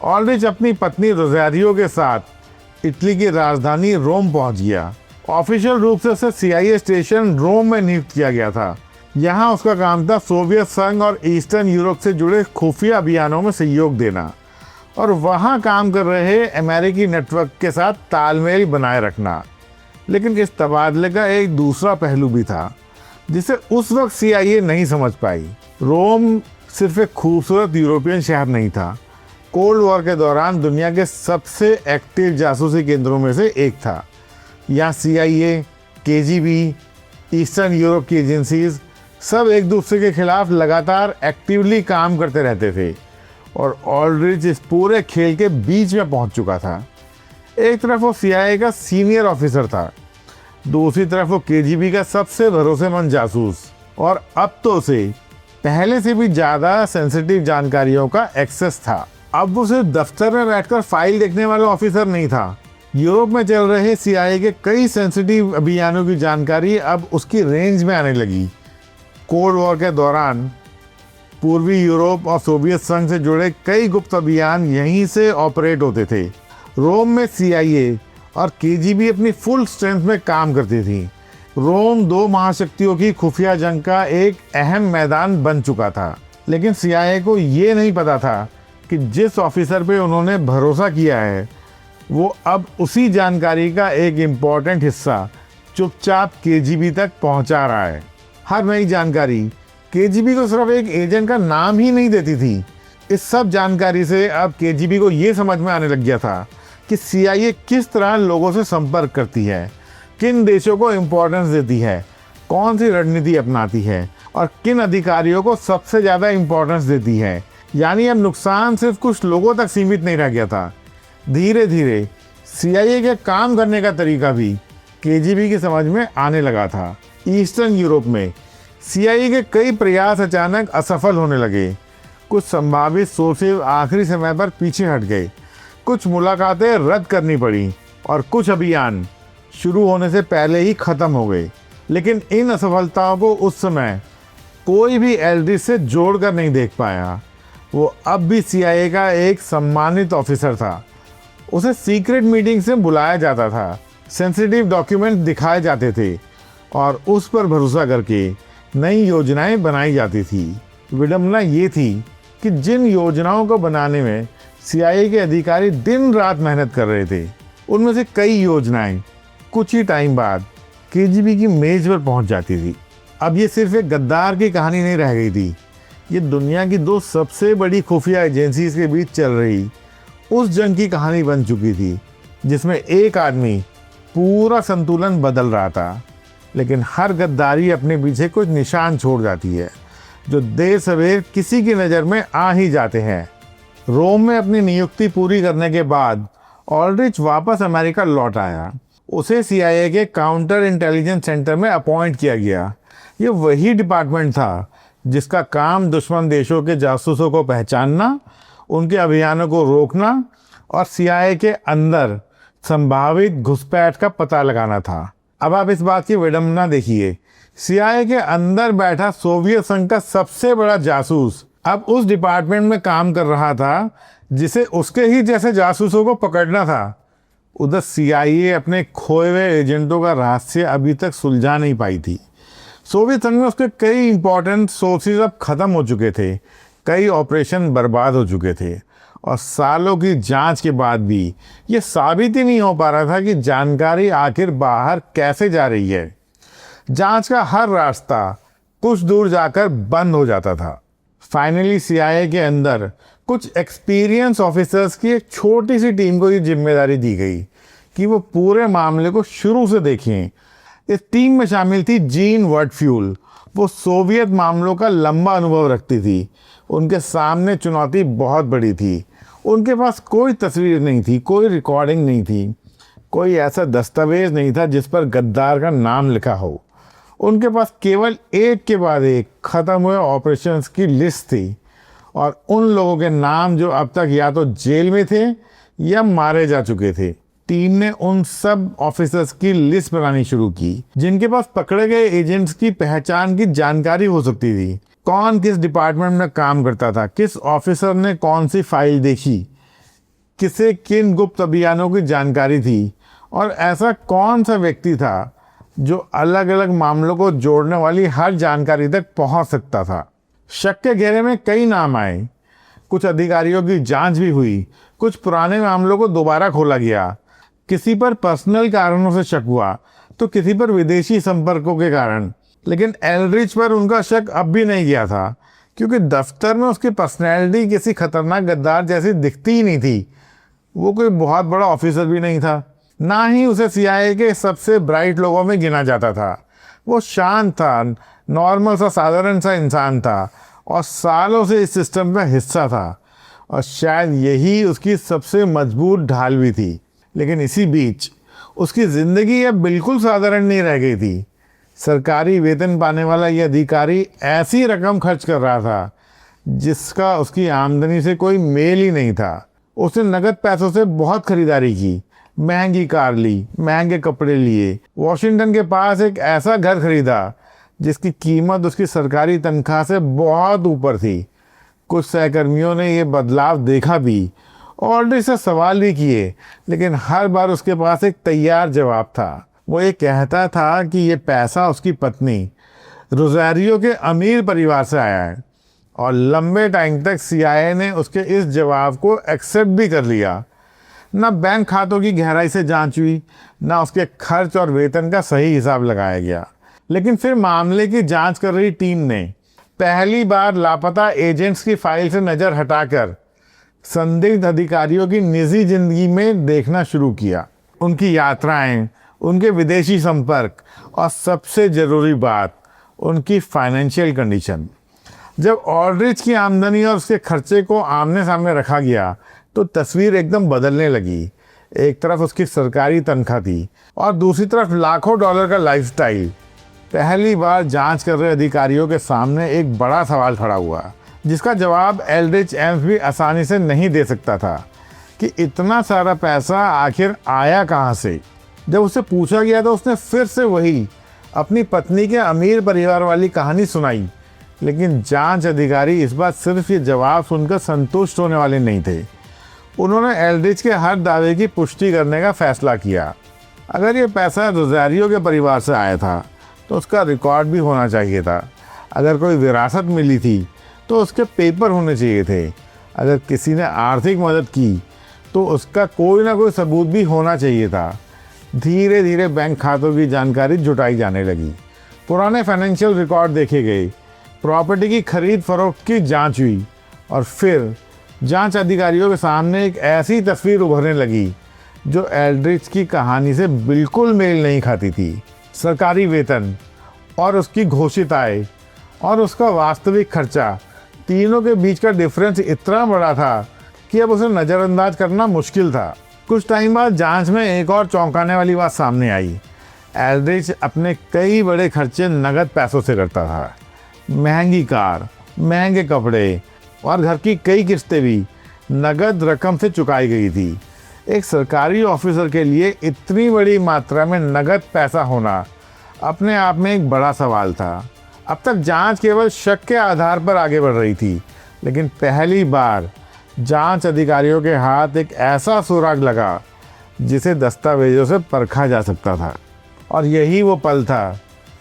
ऑल्ड्रिच अपनी पत्नी रोज़ारियो के साथ इटली की राजधानी रोम पहुंच गया। ऑफिशियल रूप से उसे सीआईए स्टेशन रोम में नियुक्त किया गया था। यहाँ उसका काम था सोवियत संघ और ईस्टर्न यूरोप से जुड़े खुफिया अभियानों में सहयोग देना और वहाँ काम कर रहे अमेरिकी नेटवर्क के साथ तालमेल बनाए रखना। लेकिन इस तबादले का एक दूसरा पहलू भी था जिसे उस वक्त सीआईए नहीं समझ पाई। रोम सिर्फ एक खूबसूरत यूरोपियन शहर नहीं था, कोल्ड वॉर के दौरान दुनिया के सबसे एक्टिव जासूसी केंद्रों में से एक था। यहाँ सीआईए, केजीबी, ईस्टर्न यूरोप की एजेंसीज सब एक दूसरे के खिलाफ लगातार एक्टिवली काम करते रहते थे और ऑल्ड्रिच इस पूरे खेल के बीच में पहुंच चुका था। एक तरफ वो सीआईए का सीनियर ऑफिसर था, दूसरी तरफ वो केजीबी का सबसे भरोसेमंद जासूस, और अब तो उसे पहले से भी ज़्यादा सेंसिटिव जानकारियों का एक्सेस था। अब वो सिर्फ दफ्तर में बैठकर फाइल देखने वाला ऑफिसर नहीं था। यूरोप में चल रहे सीआईए के कई सेंसिटिव अभियानों की जानकारी अब उसकी रेंज में आने लगी। कोल्ड वॉर के दौरान पूर्वी यूरोप और सोवियत संघ से जुड़े कई गुप्त अभियान यहीं से ऑपरेट होते थे। रोम में सीआईए और केजीबी अपनी फुल स्ट्रेंथ में काम करती थी। रोम दो महाशक्तियों की खुफिया जंग का एक अहम मैदान बन चुका था। लेकिन सीआईए को ये नहीं पता था कि जिस ऑफिसर पे उन्होंने भरोसा किया है वो अब उसी जानकारी का एक इम्पॉर्टेंट हिस्सा चुपचाप केजीबी तक पहुंचा रहा है। हर नई जानकारी केजीबी को सिर्फ एक एजेंट का नाम ही नहीं देती थी। इस सब जानकारी से अब केजीबी को ये समझ में आने लग गया था कि सीआईए किस तरह लोगों से संपर्क करती है, किन देशों को इम्पोर्टेंस देती है, कौन सी रणनीति अपनाती है और किन अधिकारियों को सबसे ज़्यादा इम्पोर्टेंस देती है। यानी अब नुकसान सिर्फ कुछ लोगों तक सीमित नहीं रह गया था। धीरे धीरे सीआईए के काम करने का तरीका भी केजीबी की समझ में आने लगा था। ईस्टर्न यूरोप में सीआईए के कई प्रयास अचानक असफल होने लगे। कुछ संभावित सोर्सेज आखिरी समय पर पीछे हट गए, कुछ मुलाकातें रद्द करनी पड़ी और कुछ अभियान शुरू होने से पहले ही ख़त्म हो गए। लेकिन इन असफलताओं को उस समय कोई भी एल्ड्रिच से जोड़कर नहीं देख पाया। वो अब भी सीआईए का एक सम्मानित ऑफिसर था। उसे सीक्रेट मीटिंग से बुलाया जाता था, सेंसिटिव डॉक्यूमेंट दिखाए जाते थे और उस पर भरोसा करके नई योजनाएं बनाई जाती थी। विडंबना ये थी कि जिन योजनाओं को बनाने में सीआईए के अधिकारी दिन रात मेहनत कर रहे थे, उनमें से कई योजनाएं कुछ ही टाइम बाद केजीबी की मेज पर पहुंच जाती थी। अब ये सिर्फ एक गद्दार की कहानी नहीं रह गई थी, ये दुनिया की दो सबसे बड़ी खुफिया एजेंसीज के बीच चल रही उस जंग की कहानी बन चुकी थी जिसमें एक आदमी पूरा संतुलन बदल रहा था। लेकिन हर गद्दारी अपने पीछे कुछ निशान छोड़ जाती है जो देर सवेर किसी की नज़र में आ ही जाते हैं। रोम में अपनी नियुक्ति पूरी करने के बाद ऑल्ड्रिच वापस अमेरिका लौट आया। उसे सीआईए के काउंटर इंटेलिजेंस सेंटर में अपॉइंट किया गया। ये वही डिपार्टमेंट था जिसका काम दुश्मन देशों के जासूसों को पहचानना, उनके अभियानों को रोकना और सीआईए के अंदर संभावित घुसपैठ का पता लगाना था। अब आप इस बात की विडंबना देखिए, सीआईए के अंदर बैठा सोवियत संघ का सबसे बड़ा जासूस अब उस डिपार्टमेंट में काम कर रहा था जिसे उसके ही जैसे जासूसों को पकड़ना था। उधर सीआईए अपने खोए हुए एजेंटों का रहस्य अभी तक सुलझा नहीं पाई थी। सोवियत संघ में उसके कई इंपॉर्टेंट सोर्सेज अब खत्म हो चुके थे, कई ऑपरेशन बर्बाद हो चुके थे और सालों की जांच के बाद भी ये साबित ही नहीं हो पा रहा था कि जानकारी आखिर बाहर कैसे जा रही है। जांच का हर रास्ता कुछ दूर जाकर बंद हो जाता था। फाइनली सीआईए के अंदर कुछ एक्सपीरियंस ऑफिसर्स की एक छोटी सी टीम को ये जिम्मेदारी दी गई कि वो पूरे मामले को शुरू से देखें। इस टीम में शामिल थी जीन वर्टफ्यूल। वो सोवियत मामलों का लंबा अनुभव रखती थी। उनके सामने चुनौती बहुत बड़ी थी। उनके पास कोई तस्वीर नहीं थी, कोई रिकॉर्डिंग नहीं थी, कोई ऐसा दस्तावेज नहीं था जिस पर गद्दार का नाम लिखा हो। उनके पास केवल एक के बाद एक ख़त्म हुए ऑपरेशंस की लिस्ट थी और उन लोगों के नाम जो अब तक या तो जेल में थे या मारे जा चुके थे। टीम ने उन सब ऑफिसर्स की लिस्ट बनानी शुरू की जिनके पास पकड़े गए एजेंट्स की पहचान की जानकारी हो सकती थी। कौन किस डिपार्टमेंट में काम करता था, किस ऑफिसर ने कौन सी फाइल देखी, किसे किन गुप्त अभियानों की जानकारी थी, और ऐसा कौन सा व्यक्ति था जो अलग अलग मामलों को जोड़ने वाली हर जानकारी तक पहुंच सकता था। शक के घेरे में कई नाम आए। कुछ अधिकारियों की जांच भी हुई, कुछ पुराने मामलों को दोबारा खोला गया। किसी पर पर्सनल कारणों से शक हुआ तो किसी पर विदेशी संपर्कों के कारण। लेकिन एल्ड्रिच पर उनका शक अब भी नहीं गया था, क्योंकि दफ्तर में उसकी पर्सनैलिटी किसी खतरनाक गद्दार जैसी दिखती ही नहीं थी। वो कोई बहुत बड़ा ऑफिसर भी नहीं था, ना ही उसे सीआईए के सबसे ब्राइट लोगों में गिना जाता था। वो शांत था, नॉर्मल सा साधारण सा इंसान था और सालों से इस सिस्टम का हिस्सा था, और शायद यही उसकी सबसे मजबूत ढाल भी थी। लेकिन इसी बीच उसकी ज़िंदगी अब बिल्कुल साधारण नहीं रह गई थी। सरकारी वेतन पाने वाला यह अधिकारी ऐसी रकम खर्च कर रहा था जिसका उसकी आमदनी से कोई मेल ही नहीं था। उसने नगद पैसों से बहुत खरीदारी की, महंगी कार ली, महंगे कपड़े लिए, वॉशिंगटन के पास एक ऐसा घर खरीदा जिसकी कीमत उसकी सरकारी तनख्वाह से बहुत ऊपर थी। कुछ सहकर्मियों ने यह बदलाव देखा भी और इससे सवाल भी किए, लेकिन हर बार उसके पास एक तैयार जवाब था। वो ये कहता था कि ये पैसा उसकी पत्नी रोज़ारियो के अमीर परिवार से आया है, और लंबे टाइम तक सीआईए ने उसके इस जवाब को एक्सेप्ट भी कर लिया। ना बैंक खातों की गहराई से जांच हुई, ना उसके खर्च और वेतन का सही हिसाब लगाया गया। लेकिन फिर मामले की जांच कर रही टीम ने पहली बार लापता एजेंट्स की फाइल से नज़र हटाकर संदिग्ध अधिकारियों की निजी जिंदगी में देखना शुरू किया। उनकी यात्राएं, उनके विदेशी संपर्क, और सबसे ज़रूरी बात, उनकी फाइनेंशियल कंडीशन। जब ऑल्ड्रिच की आमदनी और उसके खर्चे को आमने सामने रखा गया तो तस्वीर एकदम बदलने लगी। एक तरफ उसकी सरकारी तनख्वाह थी और दूसरी तरफ लाखों डॉलर का लाइफस्टाइल। पहली बार जांच कर रहे अधिकारियों के सामने एक बड़ा सवाल खड़ा हुआ, जिसका जवाब एल्ड्रिच एम्स भी आसानी से नहीं दे सकता था कि इतना सारा पैसा आखिर आया कहाँ से। जब उससे पूछा गया तो उसने फिर से वही अपनी पत्नी के अमीर परिवार वाली कहानी सुनाई। लेकिन जांच अधिकारी इस बार सिर्फ ये जवाब सुनकर संतुष्ट होने वाले नहीं थे। उन्होंने एल्ड्रिच के हर दावे की पुष्टि करने का फैसला किया। अगर ये पैसा रोज़ारियो के परिवार से आया था तो उसका रिकॉर्ड भी होना चाहिए था। अगर कोई विरासत मिली थी तो उसके पेपर होने चाहिए थे। अगर किसी ने आर्थिक मदद की तो उसका कोई ना कोई सबूत भी होना चाहिए था। धीरे धीरे बैंक खातों की जानकारी जुटाई जाने लगी, पुराने फाइनेंशियल रिकॉर्ड देखे गए, प्रॉपर्टी की खरीद फरोख्त की जांच हुई, और फिर जांच अधिकारियों के सामने एक ऐसी तस्वीर उभरने लगी जो एल्ड्रिच की कहानी से बिल्कुल मेल नहीं खाती थी। सरकारी वेतन और उसकी घोषित आय और उसका वास्तविक खर्चा, तीनों के बीच का डिफरेंस इतना बड़ा था कि अब उसे नज़रअंदाज करना मुश्किल था। कुछ टाइम बाद जांच में एक और चौंकाने वाली बात सामने आई। एल्ड्रिच अपने कई बड़े खर्चे नगद पैसों से करता था। महंगी कार, महंगे कपड़े और घर की कई किस्तें भी नगद रकम से चुकाई गई थी। एक सरकारी ऑफिसर के लिए इतनी बड़ी मात्रा में नगद पैसा होना अपने आप में एक बड़ा सवाल था। अब तक जांच केवल शक के आधार पर आगे बढ़ रही थी, लेकिन पहली बार जांच अधिकारियों के हाथ एक ऐसा सुराग लगा जिसे दस्तावेजों से परखा जा सकता था। और यही वो पल था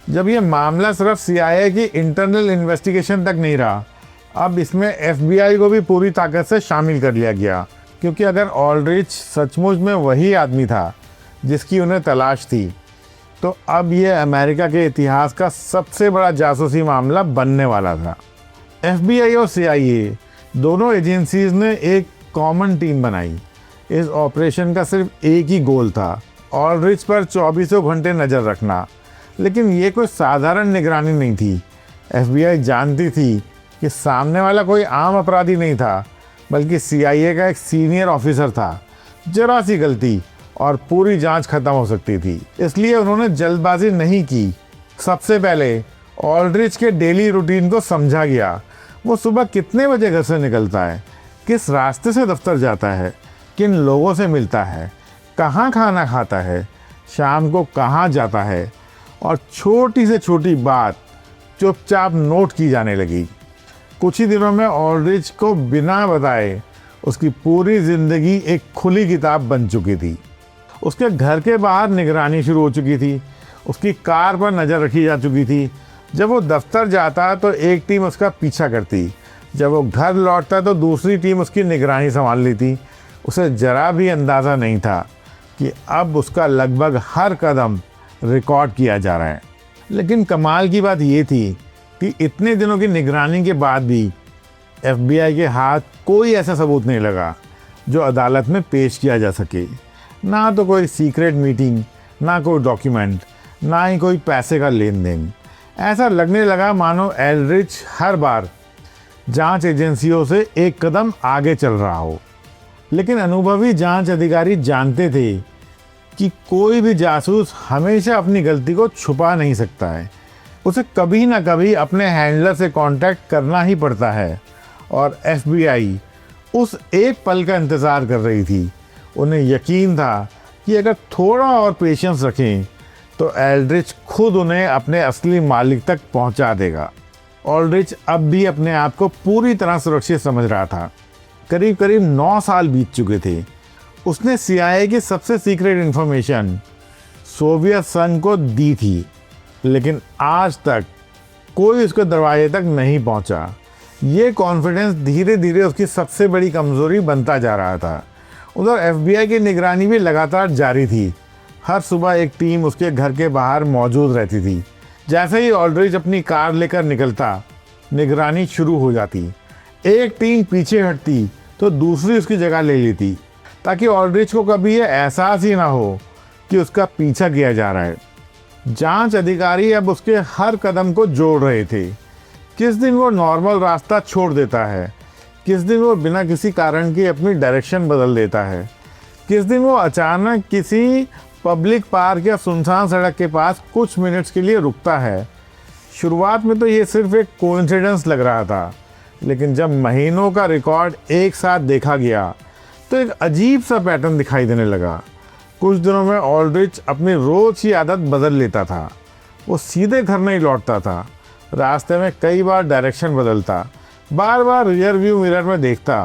जब ये मामला सिर्फ सीआईए की इंटरनल इन्वेस्टिगेशन तक नहीं रहा, अब इसमें एफबीआई को भी पूरी ताकत से शामिल कर लिया गया। क्योंकि अगर ऑल्ड्रिच सचमुच में वही आदमी था जिसकी उन्हें तलाश थी, तो अब ये अमेरिका के इतिहास का सबसे बड़ा जासूसी मामला बनने वाला था। एफबीआई और सीआईए दोनों एजेंसीज ने एक कॉमन टीम बनाई। इस ऑपरेशन का सिर्फ एक ही गोल था, ऑल्ड्रिच पर 24 घंटे नज़र रखना। लेकिन ये कोई साधारण निगरानी नहीं थी। एफबीआई जानती थी कि सामने वाला कोई आम अपराधी नहीं था, बल्कि सीआईए का एक सीनियर ऑफिसर था। जरा सी गलती और पूरी जांच खत्म हो सकती थी। इसलिए उन्होंने जल्दबाजी नहीं की। सबसे पहले ऑल्ड्रिच के डेली रूटीन को समझा गया। वो सुबह कितने बजे घर से निकलता है, किस रास्ते से दफ्तर जाता है, किन लोगों से मिलता है, कहाँ खाना खाता है, शाम को कहाँ जाता है, और छोटी से छोटी बात चुपचाप नोट की जाने लगी। कुछ ही दिनों में ऑल्ड्रिच को बिना बताए उसकी पूरी ज़िंदगी एक खुली किताब बन चुकी थी। उसके घर के बाहर निगरानी शुरू हो चुकी थी, उसकी कार पर नज़र रखी जा चुकी थी। जब वो दफ्तर जाता तो एक टीम उसका पीछा करती, जब वो घर लौटता तो दूसरी टीम उसकी निगरानी संभाल लेती। उसे ज़रा भी अंदाज़ा नहीं था कि अब उसका लगभग हर कदम रिकॉर्ड किया जा रहा है। लेकिन कमाल की बात ये थी कि इतने दिनों की निगरानी के बाद भी FBI के हाथ कोई ऐसा सबूत नहीं लगा जो अदालत में पेश किया जा सके। ना तो कोई सीक्रेट मीटिंग, ना कोई डॉक्यूमेंट, ना ही कोई पैसे का लेन देन। ऐसा लगने लगा मानो एल्ड्रिच हर बार जांच एजेंसियों से एक कदम आगे चल रहा हो। लेकिन अनुभवी जांच अधिकारी जानते थे कि कोई भी जासूस हमेशा अपनी गलती को छुपा नहीं सकता है। उसे कभी ना कभी अपने हैंडलर से कांटेक्ट करना ही पड़ता है, और FBI उस एक पल का इंतज़ार कर रही थी। उन्हें यकीन था कि अगर थोड़ा और पेशेंस रखें तो एल्ड्रिच खुद उन्हें अपने असली मालिक तक पहुंचा देगा। ऑल्ड्रिच अब भी अपने आप को पूरी तरह सुरक्षित समझ रहा था। करीब करीब 9 साल बीत चुके थे। उसने CIA की सबसे सीक्रेट इन्फॉर्मेशन सोवियत संघ को दी थी, लेकिन आज तक कोई उसके दरवाजे तक नहीं पहुंचा। ये कॉन्फिडेंस धीरे धीरे उसकी सबसे बड़ी कमज़ोरी बनता जा रहा था। उधर FBI की निगरानी भी लगातार जारी थी। हर सुबह एक टीम उसके घर के बाहर मौजूद रहती थी। जैसे ही ऑल्ड्रिच अपनी कार लेकर निकलता, निगरानी शुरू हो जाती। एक टीम पीछे हटती तो दूसरी उसकी जगह ले लेती, ताकि ऑल्ड्रिच को कभी ये एहसास ही ना हो कि उसका पीछा किया जा रहा है। जांच अधिकारी अब उसके हर कदम को जोड़ रहे थे। किस दिन वो नॉर्मल रास्ता छोड़ देता है, किस दिन वो बिना किसी कारण के अपनी डायरेक्शन बदल देता है, किस दिन वो अचानक किसी पब्लिक पार्क या सुनसान सड़क के पास कुछ मिनट्स के लिए रुकता है। शुरुआत में तो ये सिर्फ एक कोइंसिडेंस लग रहा था, लेकिन जब महीनों का रिकॉर्ड एक साथ देखा गया तो एक अजीब सा पैटर्न दिखाई देने लगा। कुछ दिनों में ऑल्ड्रिच अपनी रोज़ की आदत बदल लेता था। वो सीधे घर नहीं लौटता था, रास्ते में कई बार डायरेक्शन बदलता, बार बार रियर व्यू मिरर में देखता।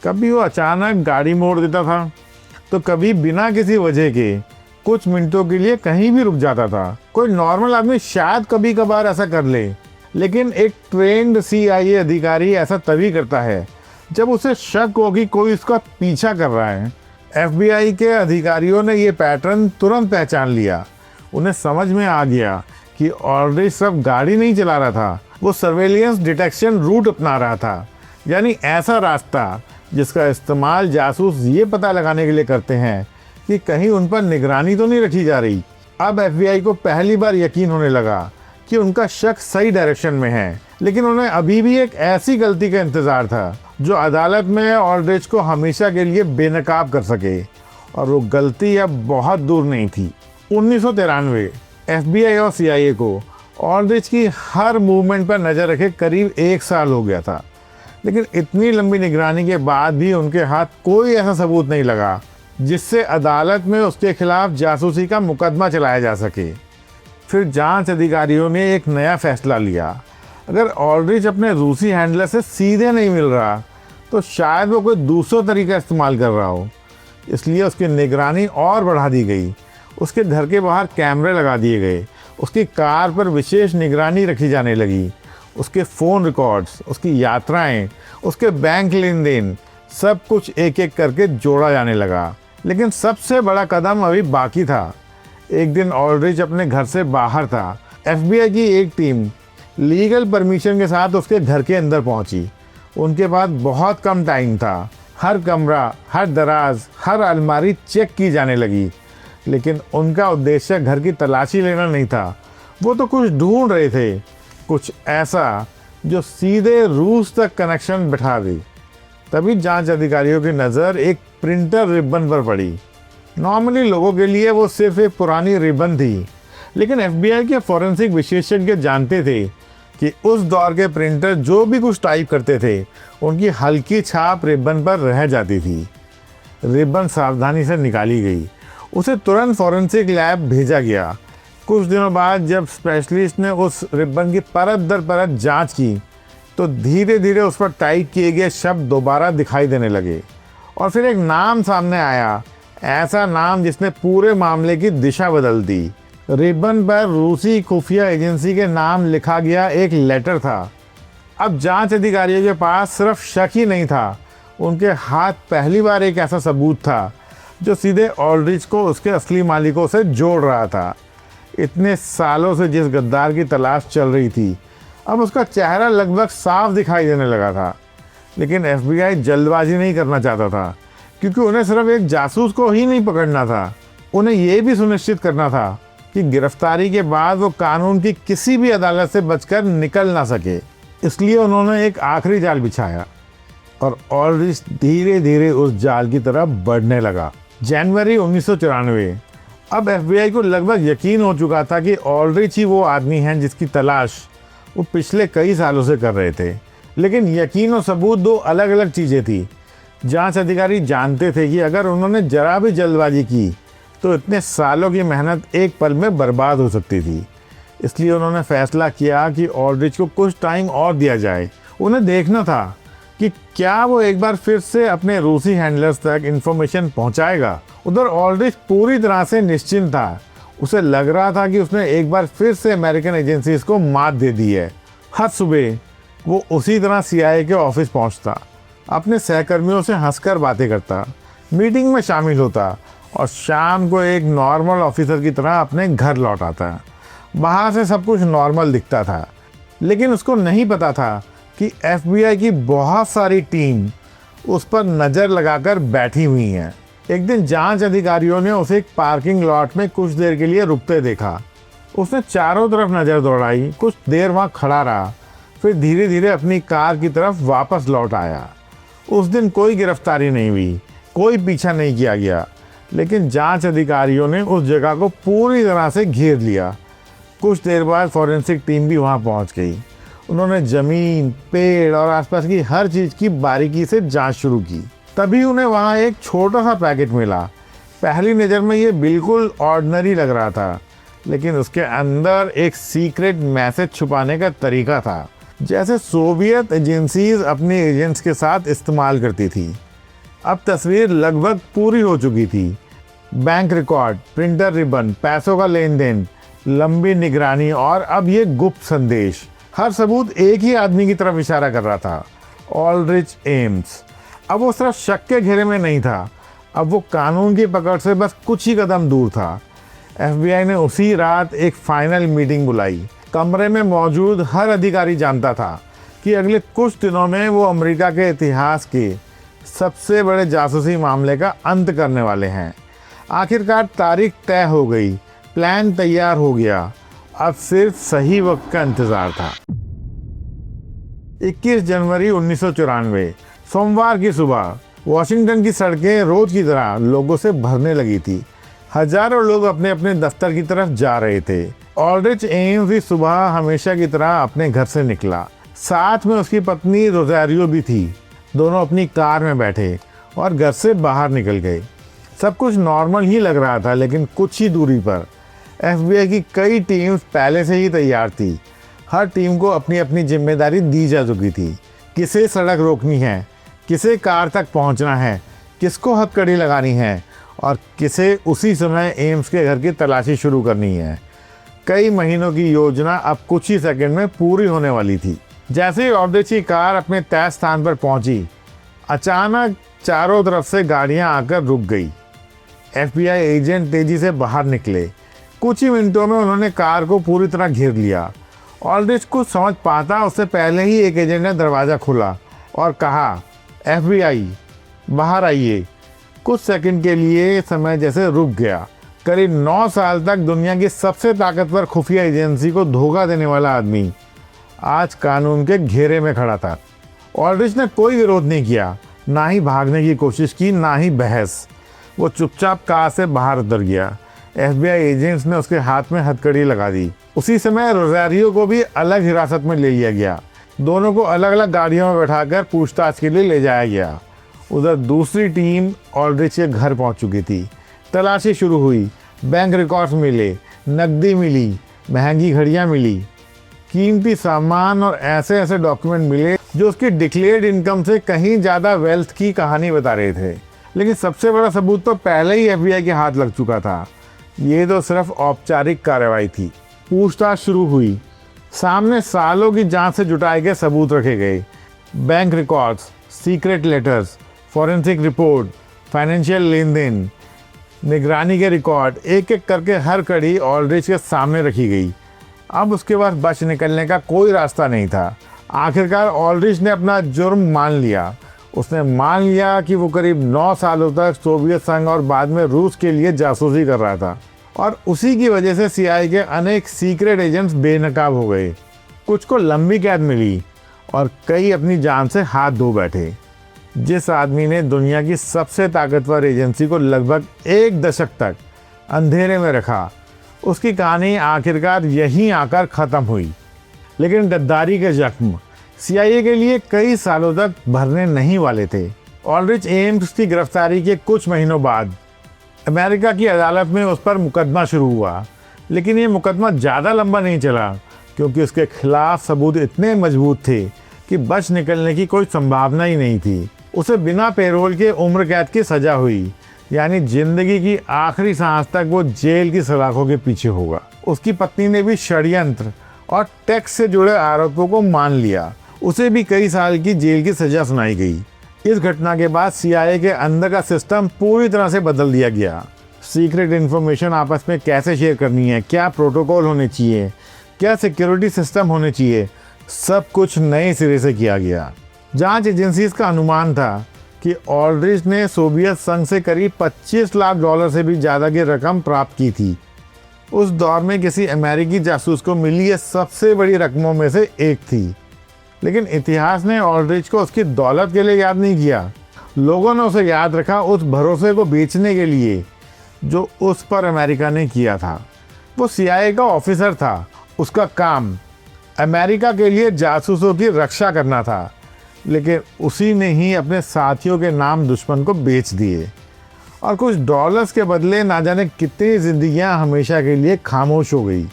कभी वो अचानक गाड़ी मोड़ देता था, तो कभी बिना किसी वजह के कुछ मिनटों के लिए कहीं भी रुक जाता था। कोई नॉर्मल आदमी शायद कभी कभार ऐसा कर ले, लेकिन एक ट्रेंड CIA अधिकारी ऐसा तभी करता है जब उसे शक हो कि कोई उसका पीछा कर रहा है। FBI के अधिकारियों ने ये पैटर्न तुरंत पहचान लिया। उन्हें समझ में आ गया कि ऑल्ड्रिच सिर्फ गाड़ी नहीं चला रहा था, वो सर्वेलियंस डिटेक्शन रूट अपना रहा था, यानी ऐसा रास्ता जिसका इस्तेमाल जासूस ये पता लगाने के लिए करते हैं कि कहीं उन पर निगरानी तो नहीं रखी जा रही। अब FBI को पहली बार यकीन होने लगा कि उनका शक सही डायरेक्शन में है, लेकिन उन्हें अभी भी एक ऐसी गलती का इंतज़ार था जो अदालत में ऑल्ड्रिच को हमेशा के लिए बेनकाब कर सके, और वो गलती अब बहुत दूर नहीं थी। 1993 FBI और CIA को ऑल्ड्रिच की हर मूवमेंट पर नज़र रखे करीब 1 साल हो गया था, लेकिन इतनी लंबी निगरानी के बाद भी उनके हाथ कोई ऐसा सबूत नहीं लगा जिससे अदालत में उसके खिलाफ जासूसी का मुकदमा चलाया जा सके। फिर जांच अधिकारियों ने एक नया फैसला लिया। अगर ऑल्ड्रिच अपने रूसी हैंडलर से सीधे नहीं मिल रहा तो शायद वो कोई दूसरा तरीका इस्तेमाल कर रहा हो। इसलिए उसकी निगरानी और बढ़ा दी गई। उसके घर के बाहर कैमरे लगा दिए गए, उसकी कार पर विशेष निगरानी रखी जाने लगी। उसके फ़ोन रिकॉर्ड्स, उसकी यात्राएं, उसके बैंक लेन देन, सब कुछ एक एक करके जोड़ा जाने लगा। लेकिन सबसे बड़ा कदम अभी बाकी था। एक दिन ऑल्ड्रिच अपने घर से बाहर था। FBI की एक टीम लीगल परमिशन के साथ उसके घर के अंदर पहुंची। उनके पास बहुत कम टाइम था। हर कमरा, हर दराज, हर अलमारी चेक की जाने लगी, लेकिन उनका उद्देश्य घर की तलाशी लेना नहीं था। वो तो कुछ ढूंढ रहे थे, कुछ ऐसा जो सीधे रूस तक कनेक्शन बिठा दे। तभी जांच अधिकारियों की नज़र एक प्रिंटर रिबन पर पड़ी। नॉर्मली लोगों के लिए वो सिर्फ एक पुरानी रिबन थी, लेकिन FBI के फॉरेंसिक विशेषज्ञ जानते थे कि उस दौर के प्रिंटर जो भी कुछ टाइप करते थे उनकी हल्की छाप रिबन पर रह जाती थी। रिबन सावधानी से निकाली गई, उसे तुरंत फॉरेंसिक लैब भेजा गया। कुछ दिनों बाद जब स्पेशलिस्ट ने उस रिबन की परत दर परत जांच की तो धीरे धीरे उस पर टाइप किए गए शब्द दोबारा दिखाई देने लगे और फिर एक नाम सामने आया, ऐसा नाम जिसने पूरे मामले की दिशा बदल दी। रिबन पर रूसी खुफिया एजेंसी के नाम लिखा गया एक लेटर था। अब जांच अधिकारियों के पास सिर्फ शक ही नहीं था, उनके हाथ पहली बार एक ऐसा सबूत था जो सीधे ऑल्ड्रिच को उसके असली मालिकों से जोड़ रहा था। इतने सालों से जिस गद्दार की तलाश चल रही थी, अब उसका चेहरा लगभग साफ दिखाई देने लगा था। लेकिन FBI जल्दबाजी नहीं करना चाहता था, क्योंकि उन्हें सिर्फ एक जासूस को ही नहीं पकड़ना था, उन्हें यह भी सुनिश्चित करना था कि गिरफ्तारी के बाद वो कानून की किसी भी अदालत से बचकर निकल ना सके। इसलिए उन्होंने एक आखिरी जाल बिछाया और ऑल्ड्रिच धीरे धीरे उस जाल की तरफ बढ़ने लगा। जनवरी 1994। अब FBI को लगभग यकीन हो चुका था कि ऑल्ड्रिच ही वो आदमी हैं जिसकी तलाश वो पिछले कई सालों से कर रहे थे। लेकिन यकीन और सबूत दो अलग अलग चीज़ें थी। जांच अधिकारी जानते थे कि अगर उन्होंने जरा भी जल्दबाजी की तो इतने सालों की मेहनत एक पल में बर्बाद हो सकती थी। इसलिए उन्होंने फैसला किया कि ऑल्ड्रिच को कुछ टाइम और दिया जाए। उन्हें देखना था कि क्या वो एक बार फिर से अपने रूसी हैंडलर्स तक इन्फॉर्मेशन पहुंचाएगा। उधर ऑल्ड्रिच पूरी तरह से निश्चिंत था। उसे लग रहा था कि उसने एक बार फिर से अमेरिकन एजेंसीज को मात दे दी है। हर सुबह वो उसी तरह CIA के ऑफिस पहुंचता, अपने सहकर्मियों से हंसकर बातें करता, मीटिंग में शामिल होता और शाम को एक नॉर्मल ऑफिसर की तरह अपने घर लौट आता। बाहर से सब कुछ नॉर्मल दिखता था, लेकिन उसको नहीं पता था कि FBI की बहुत सारी टीम उस पर नज़र लगाकर बैठी हुई है। एक दिन जांच अधिकारियों ने उसे एक पार्किंग लॉट में कुछ देर के लिए रुकते देखा। उसने चारों तरफ नज़र दौड़ाई, कुछ देर वहाँ खड़ा रहा, फिर धीरे धीरे अपनी कार की तरफ वापस लौट आया। उस दिन कोई गिरफ्तारी नहीं हुई, कोई पीछा नहीं किया गया, लेकिन जांच अधिकारियों ने उस जगह को पूरी तरह से घेर लिया। कुछ देर बाद फॉरेंसिक टीम भी वहां पहुंच गई। उन्होंने ज़मीन, पेड़ और आसपास की हर चीज़ की बारीकी से जांच शुरू की। तभी उन्हें वहां एक छोटा सा पैकेट मिला। पहली नज़र में ये बिल्कुल ऑर्डिनरी लग रहा था, लेकिन उसके अंदर एक सीक्रेट मैसेज छुपाने का तरीका था, जैसे सोवियत एजेंसीज अपने एजेंट्स के साथ इस्तेमाल करती थी। अब तस्वीर लगभग पूरी हो चुकी थी। बैंक रिकॉर्ड, प्रिंटर रिबन, पैसों का लेन देन, लंबी निगरानी और अब ये गुप्त संदेश। हर सबूत एक ही आदमी की तरफ इशारा कर रहा था, ऑल्ड्रिच एम्स। अब वो सिर्फ शक के घेरे में नहीं था, अब वो कानून की पकड़ से बस कुछ ही कदम दूर था। FBI ने उसी रात एक फाइनल मीटिंग बुलाई। कमरे में मौजूद हर अधिकारी जानता था कि अगले कुछ दिनों में वो अमेरिका के इतिहास के सबसे बड़े जासूसी मामले का अंत करने वाले हैं। आखिरकार तारीख तय हो गई, प्लान तैयार हो गया, अब सिर्फ सही वक्त का इंतजार था। 21 जनवरी 1994 सोमवार की सुबह वॉशिंगटन की सड़कें रोज की तरह लोगों से भरने लगी थी। हजारों लोग अपने अपने दफ्तर की तरफ जा रहे थे। ऑल्ड्रिच एम्स भी सुबह हमेशा की तरह अपने घर से निकला। साथ में उसकी पत्नी रोज़ारियो भी थी। दोनों अपनी कार में बैठे और घर से बाहर निकल गए। सब कुछ नॉर्मल ही लग रहा था, लेकिन कुछ ही दूरी पर FBI की कई टीम्स पहले से ही तैयार थी। हर टीम को अपनी अपनी जिम्मेदारी दी जा चुकी थी। किसे सड़क रोकनी है, किसे कार तक पहुंचना है, किसको हथकड़ी लगानी है और किसे उसी समय एम्स के घर की तलाशी शुरू करनी है। कई महीनों की योजना अब कुछ ही सेकंड में पूरी होने वाली थी। जैसे ही ऑल्ड्रिच की कार अपने तय स्थान पर पहुंची, अचानक चारों तरफ से गाड़ियां आकर रुक गई। FBI एजेंट तेजी से बाहर निकले। कुछ ही मिनटों में उन्होंने कार को पूरी तरह घेर लिया। ऑल्ड्रिच कुछ समझ पाता उससे पहले ही एक एजेंट ने दरवाज़ा खोला और कहा, FBI बाहर आइए। कुछ सेकंड के लिए समय जैसे रुक गया। करीब 9 साल तक दुनिया की सबसे ताकतवर खुफिया एजेंसी को धोखा देने वाला आदमी आज कानून के घेरे में खड़ा था। ऑल्ड्रिच ने कोई विरोध नहीं किया, ना ही भागने की कोशिश की, ना ही बहस। वो चुपचाप कार से बाहर उतर गया। FBI एजेंट्स ने उसके हाथ में हथकड़ी लगा दी। उसी समय रोज़ारियो को भी अलग हिरासत में ले लिया गया। दोनों को अलग अलग गाड़ियों में बैठाकर पूछताछ के लिए ले जाया गया। उधर दूसरी टीम ऑल्ड्रिच के घर पहुंच चुकी थी। तलाशी शुरू हुई। बैंक रिकॉर्ड्स मिले, नकदी मिली, महंगी घड़ियां मिली, कीमती सामान और ऐसे ऐसे डॉक्यूमेंट मिले जो उसकी डिक्लेयर्ड इनकम से कहीं ज़्यादा वेल्थ की कहानी बता रहे थे। लेकिन सबसे बड़ा सबूत तो पहले ही FBI के हाथ लग चुका था। ये तो सिर्फ औपचारिक कार्रवाई थी। पूछताछ शुरू हुई। सामने सालों की जांच से जुटाए गए सबूत रखे गए। Bank records, secret letters, forensic report, financial लेन देन, निगरानी के रिकॉर्ड, एक एक करके हर कड़ी ऑल्ड्रिच के सामने रखी गई। अब उसके पास बच निकलने का कोई रास्ता नहीं था। आखिरकार ऑल्ड्रिच ने अपना जुर्म मान लिया। उसने मान लिया कि वो करीब 9 सालों तक सोवियत संघ और बाद में रूस के लिए जासूसी कर रहा था और उसी की वजह से CIA के अनेक सीक्रेट एजेंट्स बेनकाब हो गए। कुछ को लंबी कैद मिली और कई अपनी जान से हाथ धो बैठे। जिस आदमी ने दुनिया की सबसे ताकतवर एजेंसी को लगभग 1 दशक तक अंधेरे में रखा, उसकी कहानी आखिरकार यहीं आकर ख़त्म हुई। लेकिन गद्दारी के जख्म CIA के लिए कई सालों तक भरने नहीं वाले थे। ऑल्ड्रिच एम्स की गिरफ्तारी के कुछ महीनों बाद अमेरिका की अदालत में उस पर मुकदमा शुरू हुआ। लेकिन ये मुकदमा ज़्यादा लंबा नहीं चला क्योंकि उसके खिलाफ सबूत इतने मजबूत थे कि बच निकलने की कोई संभावना ही नहीं थी। उसे बिना पैरोल के उम्र कैद की सज़ा हुई, यानी ज़िंदगी की आखिरी सांस तक वो जेल की सलाखों के पीछे होगा। उसकी पत्नी ने भी षड्यंत्र और टैक्स से जुड़े आरोपों को मान लिया। उसे भी कई साल की जेल की सज़ा सुनाई गई। इस घटना के बाद CIA के अंदर का सिस्टम पूरी तरह से बदल दिया गया। सीक्रेट इन्फॉर्मेशन आपस में कैसे शेयर करनी है, क्या प्रोटोकॉल होने चाहिए, क्या सिक्योरिटी सिस्टम होने चाहिए, सब कुछ नए सिरे से किया गया। जांच एजेंसीज का अनुमान था कि ऑल्ड्रिच ने सोवियत संघ से करीब $25 लाख से भी ज़्यादा की रकम प्राप्त की थी। उस दौर में किसी अमेरिकी जासूस को मिली ये सबसे बड़ी रकमों में से एक थी। लेकिन इतिहास ने ऑल्ड्रिच को उसकी दौलत के लिए याद नहीं किया। लोगों ने उसे याद रखा उस भरोसे को बेचने के लिए जो उस पर अमेरिका ने किया था। वो CIA का ऑफिसर था। उसका काम अमेरिका के लिए जासूसों की रक्षा करना था, लेकिन उसी ने ही अपने साथियों के नाम दुश्मन को बेच दिए और कुछ डॉलर्स के बदले ना जाने कितनी जिंदगियां हमेशा के लिए खामोश हो गई।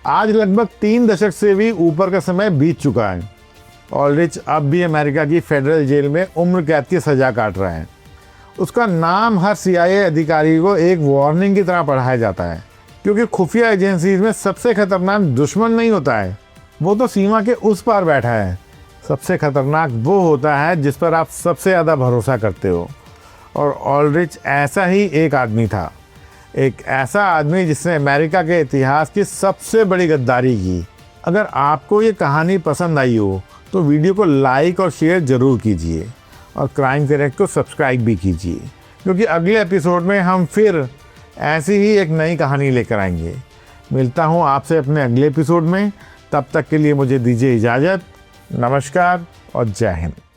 आज लगभग 3 दशक से भी ऊपर का समय बीत चुका है। ऑल्ड्रिच अब भी अमेरिका की फेडरल जेल में उम्र कैद की सज़ा काट रहा है। उसका नाम हर CIA अधिकारी को एक वार्निंग की तरह पढ़ाया जाता है, क्योंकि खुफिया एजेंसीज में सबसे खतरनाक दुश्मन नहीं होता है, वो तो सीमा के उस पार बैठा है। सबसे खतरनाक वो होता है जिस पर आप सबसे ज़्यादा भरोसा करते हो। और ऑल्ड्रिच ऐसा ही एक आदमी था, एक ऐसा आदमी जिसने अमेरिका के इतिहास की सबसे बड़ी गद्दारी की। अगर आपको ये कहानी पसंद आई हो तो वीडियो को लाइक और शेयर ज़रूर कीजिए और क्राइम कनेक्ट को सब्सक्राइब भी कीजिए, क्योंकि अगले एपिसोड में हम फिर ऐसी ही एक नई कहानी लेकर आएंगे। मिलता हूँ आपसे अपने अगले एपिसोड में। तब तक के लिए मुझे दीजिए इजाज़त। नमस्कार और जय हिंद।